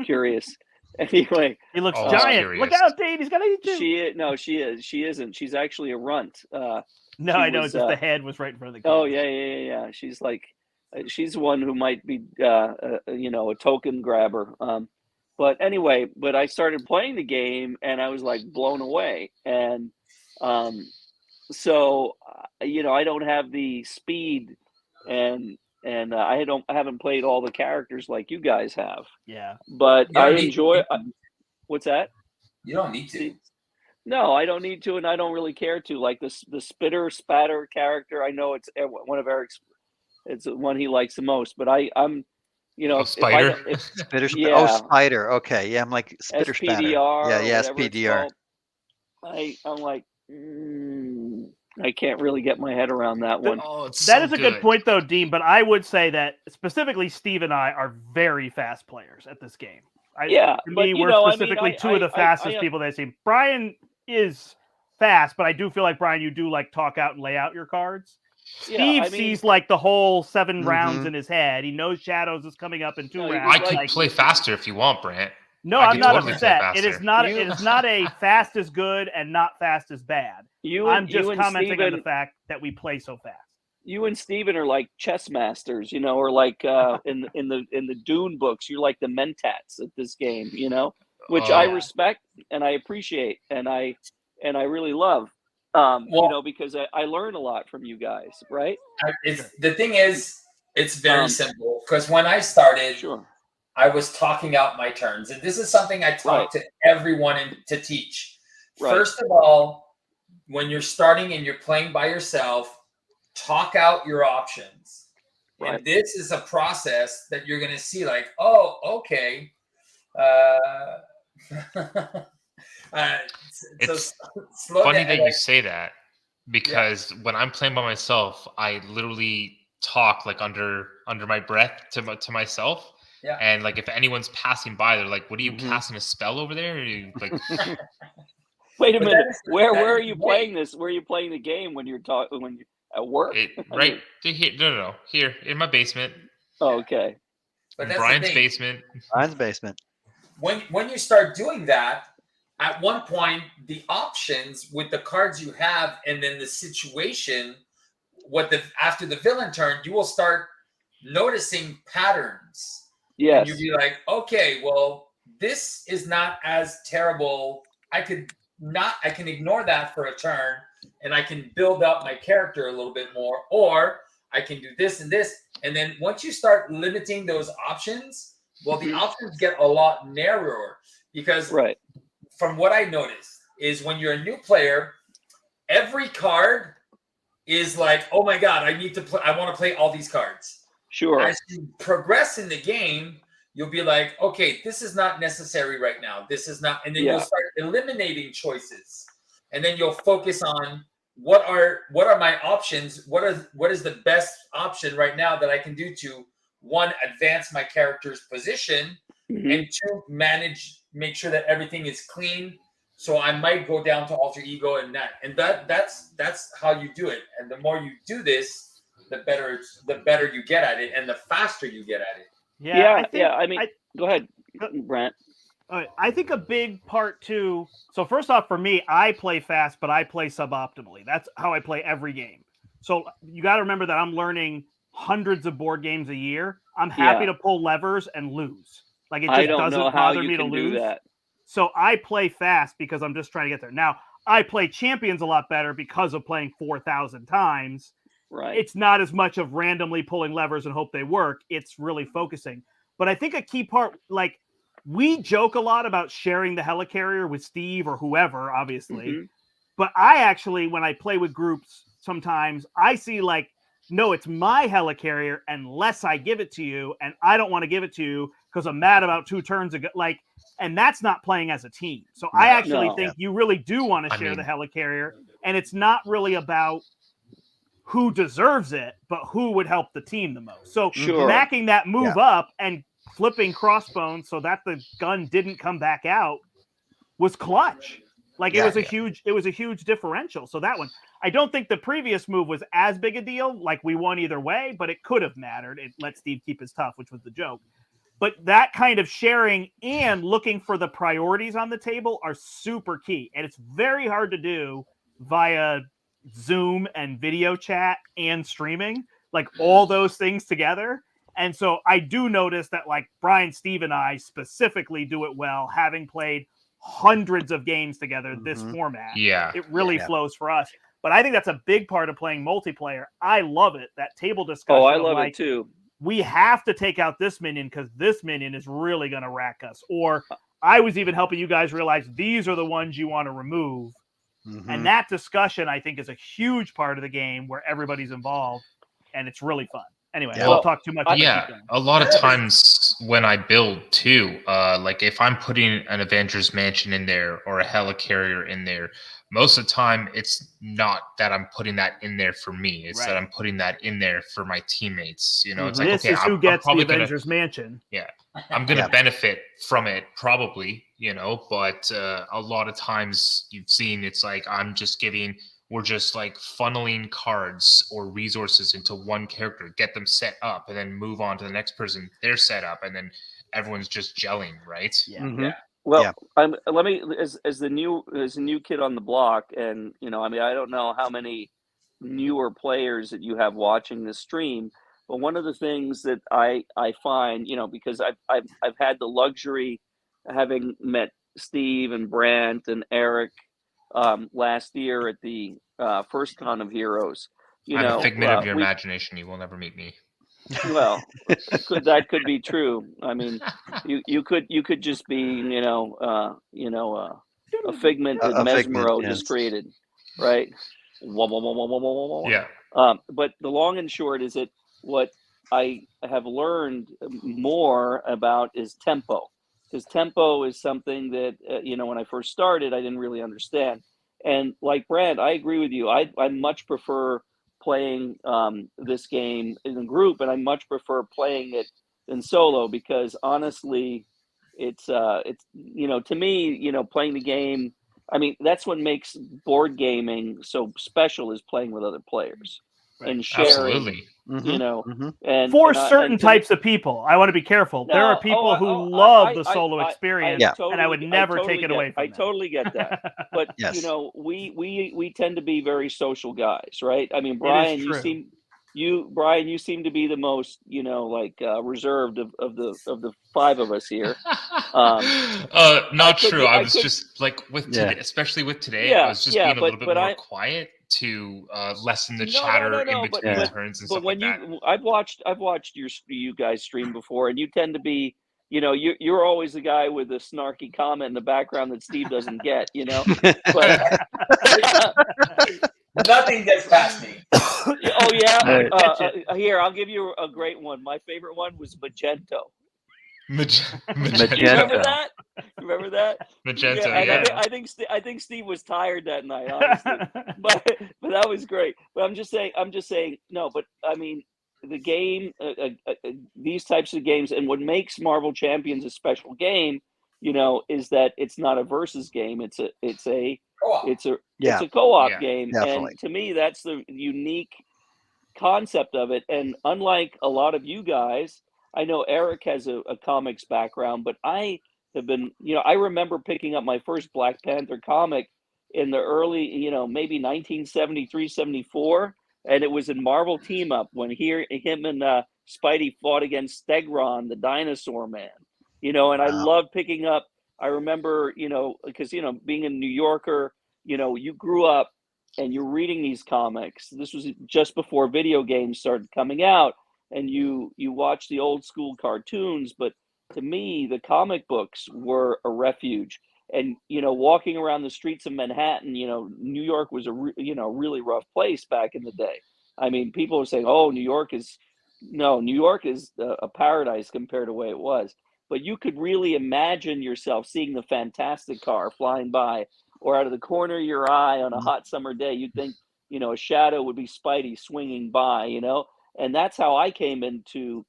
curious. Anyway, He looks Oh, giant. curious. Look out, Dean. He's going to eat you. she isn't. She's actually a runt. No, she I know. was, Just the head was right in front of the Oh camera. yeah. She's like, she's one who might be, a token grabber. But anyway, I started playing the game and I was like blown away. And so I don't have the speed, and I haven't played all the characters like you guys have. Yeah. But You don't I need- enjoy. What's that? You don't need to. No, I don't need to, and I don't really care to. Like the spitter spatter character, I know it's one of Eric's. It's the one he likes the most. But I'm, Spider? Spitter. Yeah. Oh, Spider. Okay. Yeah, I'm like Spitter Spatter. SPDR. Yeah, or whatever it's SPDR. called. I'm like, I can't really get my head around that one. Oh, it's That so is a good point, though, Dean. But I would say that specifically Steve and I are very fast players at this game. Yeah, For but, me, we're specifically 2 of the fastest I people that I've seen. Brian is fast, but I do feel like, Brian, you do like talk out and lay out your cards. Yeah, Steve I mean- sees like the whole 7 Mhm. rounds in his head. He knows Shadows is coming up in 2 No, you rounds. I could like- play faster if you want, Brant. No, I I'm could not totally play upset. It is faster. not. You- It is not a fast is good and not fast is bad. I'm just commenting on the fact that we play so fast. You and Steven are like chess masters, or like in the Dune books, you're like the mentats at this game, which I Oh. respect and I appreciate and I really love. Well- because I learn a lot from you guys, right? The thing is, it's very Um, simple because when I started, Sure. I was talking out my turns, and this is something I Right. talk to everyone to teach. Right. First of all, when you're starting and you're playing by yourself, talk out your options. Right. And this is a process that you're going to see like, oh, okay. Uh, It's slow funny down. that you say that because when I'm playing by myself, I literally talk like under my breath to myself. Yeah. And like if anyone's passing by, they're like, "What are you Mhm. casting a spell over there?" Or are you like, Wait a But minute. that is- Where that are is you the playing way. this? Where are you playing the game when you're talking when you at work? it, I right mean, here? No, here in my basement, okay. But in that's Brian's the thing. basement. Mine's basement. When you start doing that, at one point, the options with the cards you have, and then the situation, after the villain turn, you will start noticing patterns, and Yes. you'll be like, okay, well, this is not as terrible. I can ignore that for a turn, and I can build up my character a little bit more, or I can do this and this, and then once you start limiting those options, well, the Mhm. options get a lot narrower because Right. from what I noticed is when you're a new player, every card is like, oh my god, I need to play. I want to play all these cards. Sure. As you progress in the game, you'll be like, okay, this is not necessary right now. This is not, and then Yeah. you'll start eliminating choices, and then you'll focus on what are my options. What is the best option right now that I can do to one, advance my character's position, Mhm. and two, make sure that everything is clean. So I might go down to alter ego and that's how you do it. And the more you do this, the better you get at it, and the faster you get at it. Yeah, I think I mean, go ahead, Brent. I think a big part too. So first off, for me, I play fast, but I play suboptimally. That's how I play every game. So you got to remember that I'm learning hundreds of board games a year. I'm happy Yeah. to pull levers and lose. Like it I just don't know doesn't how bother you me to can do lose. that. So I play fast because I'm just trying to get there. Now I play champions a lot better because of playing 4,000 times. Right. It's not as much of randomly pulling levers and hope they work. It's really focusing. But I think a key part, like we joke a lot about sharing the helicarrier with Steve or whoever, obviously. Mhm. But I actually, when I play with groups, sometimes I see like, no, it's my helicarrier unless I give it to you, and I don't want to give it to you because I'm mad about 2 turns ago. Like, and that's not playing as a team. So I actually No. think you really do want to I share the mean- helicarrier, and it's not really about who deserves it, but who would help the team the most. So Sure. backing that move up and flipping Crossbones so that the gun didn't come back out was clutch. Like it was a huge differential. So that one, I don't think the previous move was as big a deal. Like we won either way, but it could have mattered. It let Steve keep his tough, which was the joke. But that kind of sharing and looking for the priorities on the table are super key. And it's very hard to do via Zoom and video chat and streaming, like all those things together. And so I do notice that like Brian, Steve, and I specifically do it well, having played hundreds of games together this format. Yeah. It really flows for us. But I think that's a big part of playing multiplayer. I love it. That table discussion. Oh, I of love like, it too. we have to take out this minion because this minion is really going to rack us. Or I was even helping you guys realize these are the ones you want to remove. And that discussion, I think, is a huge part of the game where everybody's involved, and it's really fun. Anyway, I won't talk too much. Yeah, a lot of times when I build too, like if I'm putting an Avengers Mansion in there or a helicarrier in there, most of the time it's not that I'm putting that in there for me. It's that I'm putting that in there for my teammates. You know, it's like, this okay, is who I'm gets the probably gonna, Avengers Mansion. yeah, I'm gonna benefit from it probably, you know, but a lot of times you've seen it's like we're just like funneling cards or resources into one character, get them set up, and then move on to the next person. They're set up, and then everyone's just gelling, right? Yeah. Well, let me as the new kid on the block, and you know, I mean, I don't know how many newer players that you have watching this stream, but one of the things that I find, you know, because I've had the luxury of having met Steve and Brant and Eric last year at the first Con of Heroes. You I'm know, a figment of your we, imagination. You will never meet me. well, that could be true. I mean, you could just be a figment that A figment, Mesmero yes. just created, right? Wah, wah, wah, wah, wah, wah, wah, wah. Yeah. But the long and short is that what I have learned more about is tempo, because tempo is something that when I first started, I didn't really understand. And like Brad, I agree with you. I much prefer playing this game in a group, and I much prefer playing it in solo, because honestly, it's to me, playing the game. I mean, that's what makes board gaming so special, is playing with other players and sharing. Absolutely. And For and certain to me, types of people, I want to be careful. There are people who love the solo experience, and I would never take it away from them. I totally get that. But Yes. we tend to be very social guys, right? I mean, It is Brian, true. you seem to be the most reserved of the five of us here. Not true. I was could- just like with Yeah. today, especially with today, I was just being a little bit but more I quiet to lessen the no, chatter in but between Yeah. turns and but stuff when like that. I've watched you guys stream before, and you tend to be, you're always the guy with the snarky comment in the background that Steve doesn't get, but Nothing gets past me. oh yeah, Right. here, I'll give you a great one. My favorite one was Magento. Magenta. You remember Magento. that? Remember that? Magenta, and yeah. I think Steve was tired that night, honestly. but that was great. But I'm just saying. No, but I mean, the game, these types of games, and what makes Marvel Champions a special game, is that it's not a versus game. It's a Co-op. it's a Yeah. it's a co-op Yeah, game, definitely. and to me, that's the unique concept of it. And unlike a lot of you guys, I know Eric has a comics background, but I have been, I remember picking up my first Black Panther comic in the early, maybe 1973, 74. And it was in Marvel Team Up when him and Spidey fought against Stegron, the dinosaur man, and I Wow. loved picking up. I remember, because, being a New Yorker, you grew up and you're reading these comics. This was just before video games started coming out, and you watch the old school cartoons. But to me, the comic books were a refuge. And walking around the streets of Manhattan, New York was a really rough place back in the day. I mean, people were saying, "Oh, New York is a paradise compared to the way it was." But you could really imagine yourself seeing the Fantastic Car flying by, or out of the corner of your eye on a hot summer day, you'd think, a shadow would be Spidey swinging by, and that's how I came into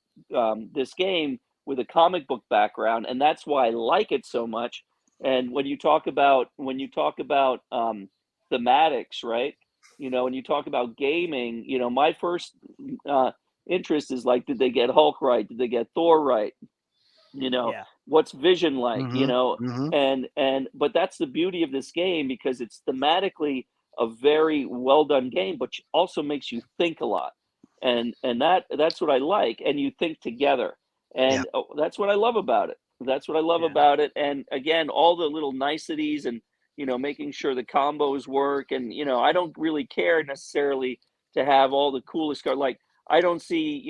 this game, with a comic book background, and that's why I like it so much. And when you talk about thematics, right? When you talk about gaming, my first interest is like, did they get Hulk right? Did they get Thor right? Yeah. What's Vision like? Mm-hmm. And but that's the beauty of this game, because it's thematically a very well done game, but also makes you think a lot. And that's what I like. And you think together, Yeah. and that's what I love about it. That's what I love Yeah. about it. And again, all the little niceties, and making sure the combos work. And I don't really care necessarily to have all the coolest card. Like, I don't see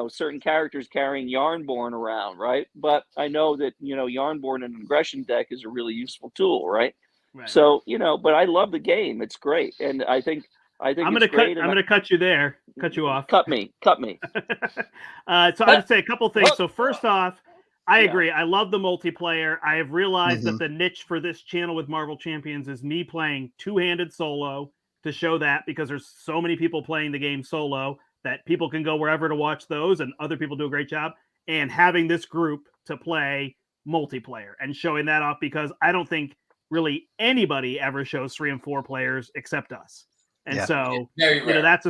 certain characters carrying Yarnborn around, right? But I know that Yarnborn in an aggression deck is a really useful tool, right? Right. So but I love the game. It's great, and I think I'm it's gonna great. I'm gonna cut you there. Cut you off. Cut me. So I would say a couple things. So first off, I Yeah. agree. I love the multiplayer. I have realized Mhm. that the niche for this channel with Marvel Champions is me playing two-handed solo, to show that, because there's so many people playing the game solo that people can go wherever to watch those, and other people do a great job. And having this group to play multiplayer and showing that off, because I don't think really anybody ever shows 3 and 4 players except us. And Yeah. so, Very rare. that's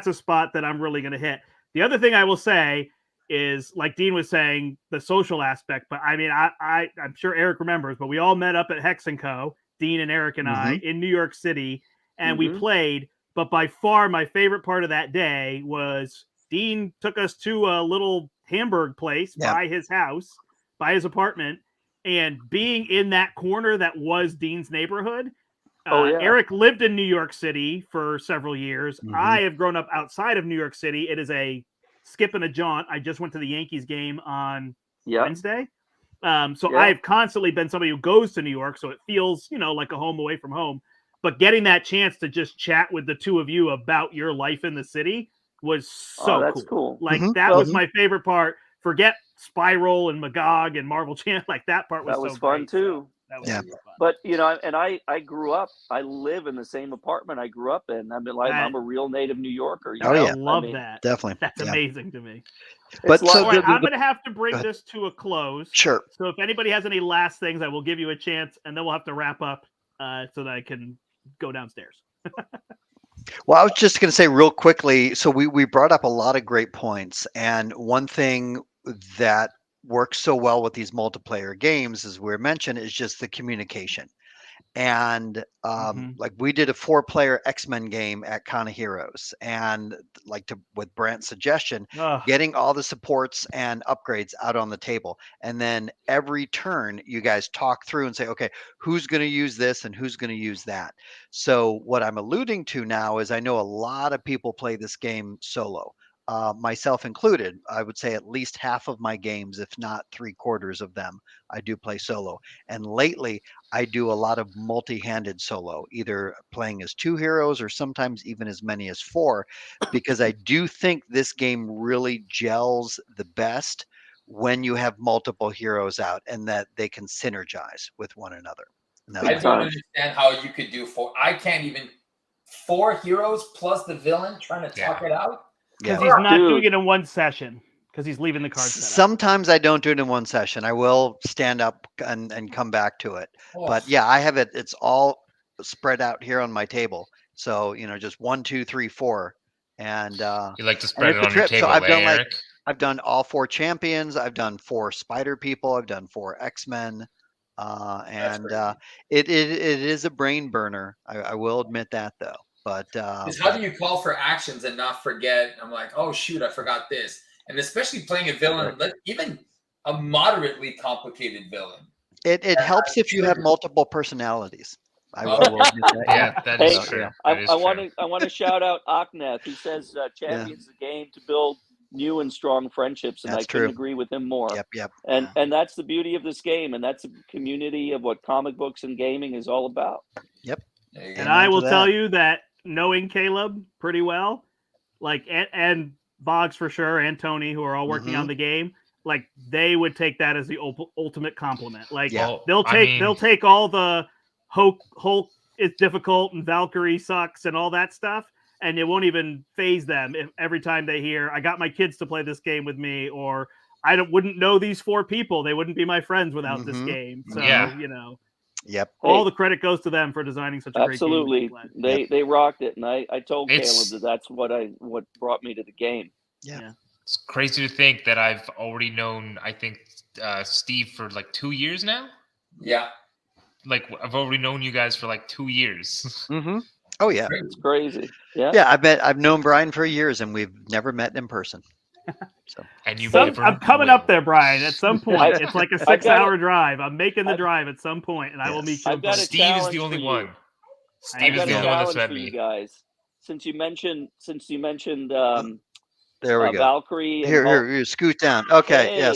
a spot that I'm really going to hit. The other thing I will say is, like Dean was saying, the social aspect. But I mean, I'm sure Eric remembers, but we all met up at Hex & Co., Dean and Eric and I, in New York City, and we played. But by far, my favorite part of that day was Dean took us to a little Hamburg place by his house, by his apartment, and being in that corner that was Dean's neighborhood. Oh, yeah. Eric lived in New York City for several years. Mhm. I have grown up outside of New York City. It is a skip and a jaunt. I just went to the Yankees game on Yeah. Wednesday. So Yeah. I've constantly been somebody who goes to New York, so it feels, like a home away from home. But getting that chance to just chat with the two of you about your life in the city was so that's cool. Like Mhm, that mhm. was my favorite part. Forget Spiral and Magog and Marvel Champ. Like that part was That was so fun great. too. That was Yeah. really fun. But and I grew up. I live in the same apartment I grew up in. I mean, I'm a real native New Yorker. Oh, yeah. Love that. Definitely. That's Yeah. amazing to me. But It's so All right, the- I'm going to have to bring Go ahead. this to a close. Sure. So if anybody has any last things, I will give you a chance, and then we'll have to wrap up so that I can go downstairs. Well, I was just going to say real quickly. So we brought up a lot of great points, and one thing that works so well with these multiplayer games, as we mentioned, is just the communication. And like we did a 4-player X-Men game at Con of Heroes, and with Brant's suggestion, Ugh. getting all the supports and upgrades out on the table, and then every turn you guys talk through and say, okay, who's going to use this and who's going to use that. So what I'm alluding to now is I know a lot of people play this game solo. Myself included. I would say at least half of my games, if not 3/4 of them, I do play solo. And lately, I do a lot of multi-handed solo, either playing as 2 heroes or sometimes even as many as 4, because I do think this game really gels the best when you have multiple heroes out and that they can synergize with one another. And that's I my don't understand how you could do 4. I can't even 4 heroes plus the villain trying to talk it out. Because Yeah. he's not Dude. doing it in one session. Because he's leaving the card set up. Sometimes I don't do it in one session. I will stand up and come back to it. Oh, But yeah, I have it. It's all spread out here on my table. So just 1, 2, 3, 4, and You like to and spread it's it a on your trip. So table, I've done Eric? I've done all 4 champions. I've done 4 spider people. I've done 4 X-Men. And it is a brain burner. I will admit that though. But Because how do you call for actions and not forget? I'm like, oh shoot, I forgot this. And especially playing a villain, even a moderately complicated villain. it helps if you have multiple personalities. I will admit that. Yeah, that is Hey, true. I That is true. want to shout out Akneth. He says champions the game to build new and strong friendships, and That's I couldn't true. agree with him more. Yep. And that's the beauty of this game, and that's a community of what comic books and gaming is all about. Yep. And I will tell you that knowing Caleb pretty well, and Boggs for sure, and Tony, who are all working on the game, they would take that as the ultimate compliment. They'll take all the Hulk is difficult and Valkyrie sucks and all that stuff, and it won't even phase them if every time they hear, I got my kids to play this game with me, or I wouldn't know these 4 people. They wouldn't be my friends without this game. So, Yep. All the credit goes to them for designing such a great game. Absolutely. They rocked it. And I told Caleb that that's what brought me to the game. Yeah. It's crazy to think that I've already known, I think, Steve for 2 years now. Yeah. I've already known you guys for 2 years. Mm-hmm. Oh yeah. It's crazy. Yeah. Yeah, I've known Brian for years and we've never met in person. So and I'm coming up there, Brian, at some point. It's like a 6-hour drive. I'm making the drive at some point, and I will meet you. Steve is the only one. Steve is the only one that's met me. You guys, since you mentioned there we go. Valkyrie. And here, scoot down. Okay, hey. Yeah.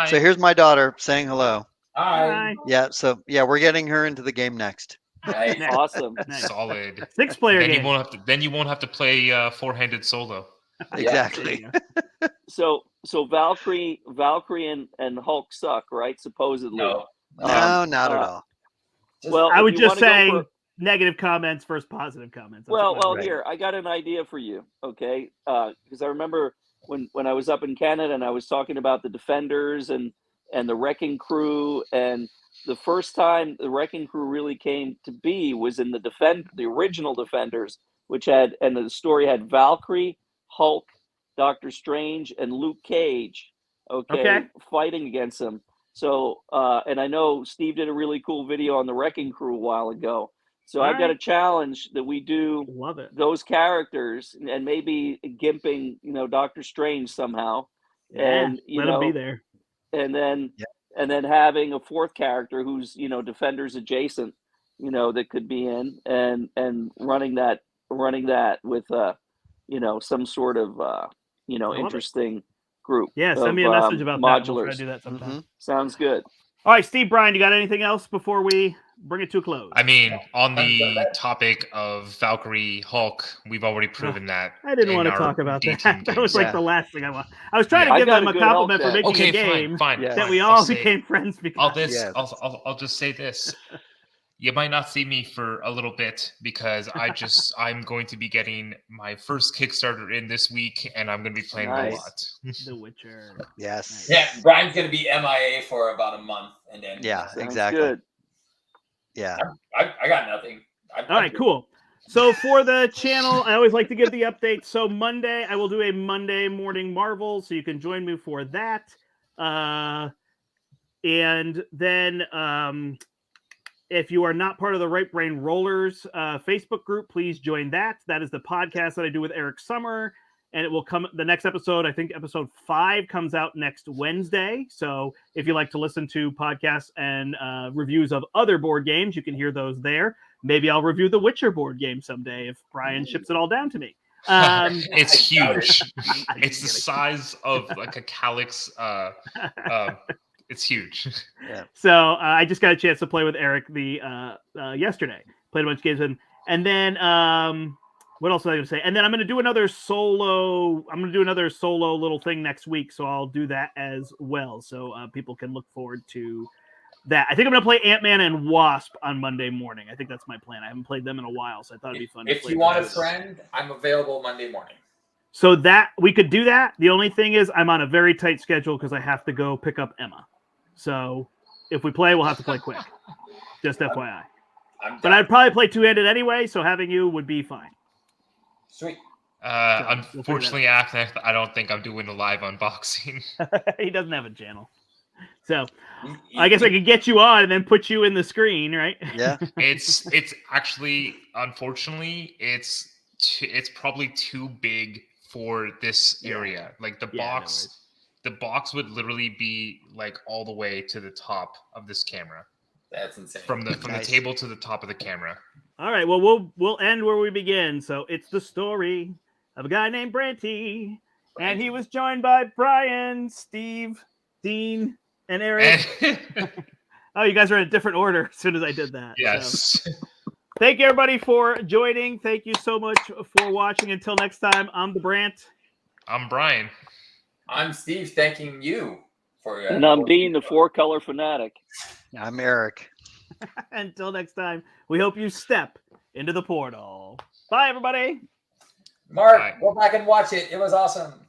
So here's my daughter saying hello. Hi. Yeah. So we're getting her into the game next. Nice. Awesome. Solid. 6-player then game. Then you won't have to play 4-handed solo. Exactly. So Valkyrie and Hulk suck, right? Supposedly. No, not at all. Well, I would just say negative comments versus positive comments. That's here, I got an idea for you, okay? Because I remember when I was up in Canada and I was talking about the Defenders and the Wrecking Crew, and the first time the Wrecking Crew really came to be was in the original Defenders, and the story had Valkyrie, Hulk, Doctor Strange, and Luke Cage, fighting against them. So, and I know Steve did a really cool video on the Wrecking Crew a while ago. So I've got a challenge that we do those characters and maybe gimping, Doctor Strange somehow. Yeah, and let him be there. And then and then having a fourth character who's defenders adjacent, that could be in and running that with some sort of interesting group. Yeah, send of, me a message about that. We'll try to modulars. do that sometime. Mm-hmm. Sounds good. All right, Steve, Brian, you got anything else before we bring it to a close? I mean, on the topic of Valkyrie Hulk, we've already proven that. I didn't in want to our talk about D that. team That was games. like Yeah. the last thing I want. I was trying Yeah. to give I got them a a good compliment Hulk for set. making Okay, a game fine. Yeah. that we I'll all say- became friends because. Yeah. I'll just say this. You might not see me for a little bit because I'm going to be getting my first Kickstarter in this week, and I'm going to be playing it a Nice. lot. The Witcher. Yes. Yeah, Brian's gonna be MIA for about a month, and then Yeah. Sounds Exactly. good. Yeah. I got nothing. All right, cool. So for the channel, I always like to give the updates. So Monday, I will do a Monday morning Marvel, so you can join me for that. And then if you are not part of the Right Brain Rollers Facebook group, please join that. That is the podcast that I do with Eric Summer. And it will come, the next episode, I think episode 5 comes out next Wednesday. So if you like to listen to podcasts and reviews of other board games, you can hear those there. Maybe I'll review the Witcher board game someday if Brian ships it all down to me. It's huge. It's the size of like a calyx. It's huge. So I just got a chance to play with Eric yesterday. Played a bunch of games with him. And then what else was I going to say? And then I'm going to do another solo little thing next week. So I'll do that as well. So people can look forward to that. I think I'm going to play Ant-Man and Wasp on Monday morning. I think that's my plan. I haven't played them in a while, so I thought it'd be fun. If you want a friend, I'm available Monday morning. So that we could do that. The only thing is I'm on a very tight schedule because I have to go pick up Emma. So if we play, we'll have to play quick. Just FYI. But I'd probably play two-handed anyway, so having you would be fine. Sweet. Unfortunately, I don't think I'm doing a live unboxing. He doesn't have a channel. So I guess I could get you on and then put you in the screen, right? Yeah. It's actually, unfortunately, it's probably too big for this area. Like the box would literally be like all the way to the top of this camera. That's insane. From the table to the top of the camera. All right. Well, we'll end where we begin. So it's the story of a guy named Branty, and he was joined by Brian, Steve, Dean, and Eric. Oh, you guys are in a different order as soon as I did that. Yes. So. Thank you, everybody, for joining. Thank you so much for watching. Until next time, I'm the Brant. I'm Brian. I'm Steve. Thanking you for. And I'm Dean, the 4-color fanatic. I'm Eric. Until next time, we hope you step into the portal. Bye, everybody. Mark, Bye. go back and watch it. It was awesome.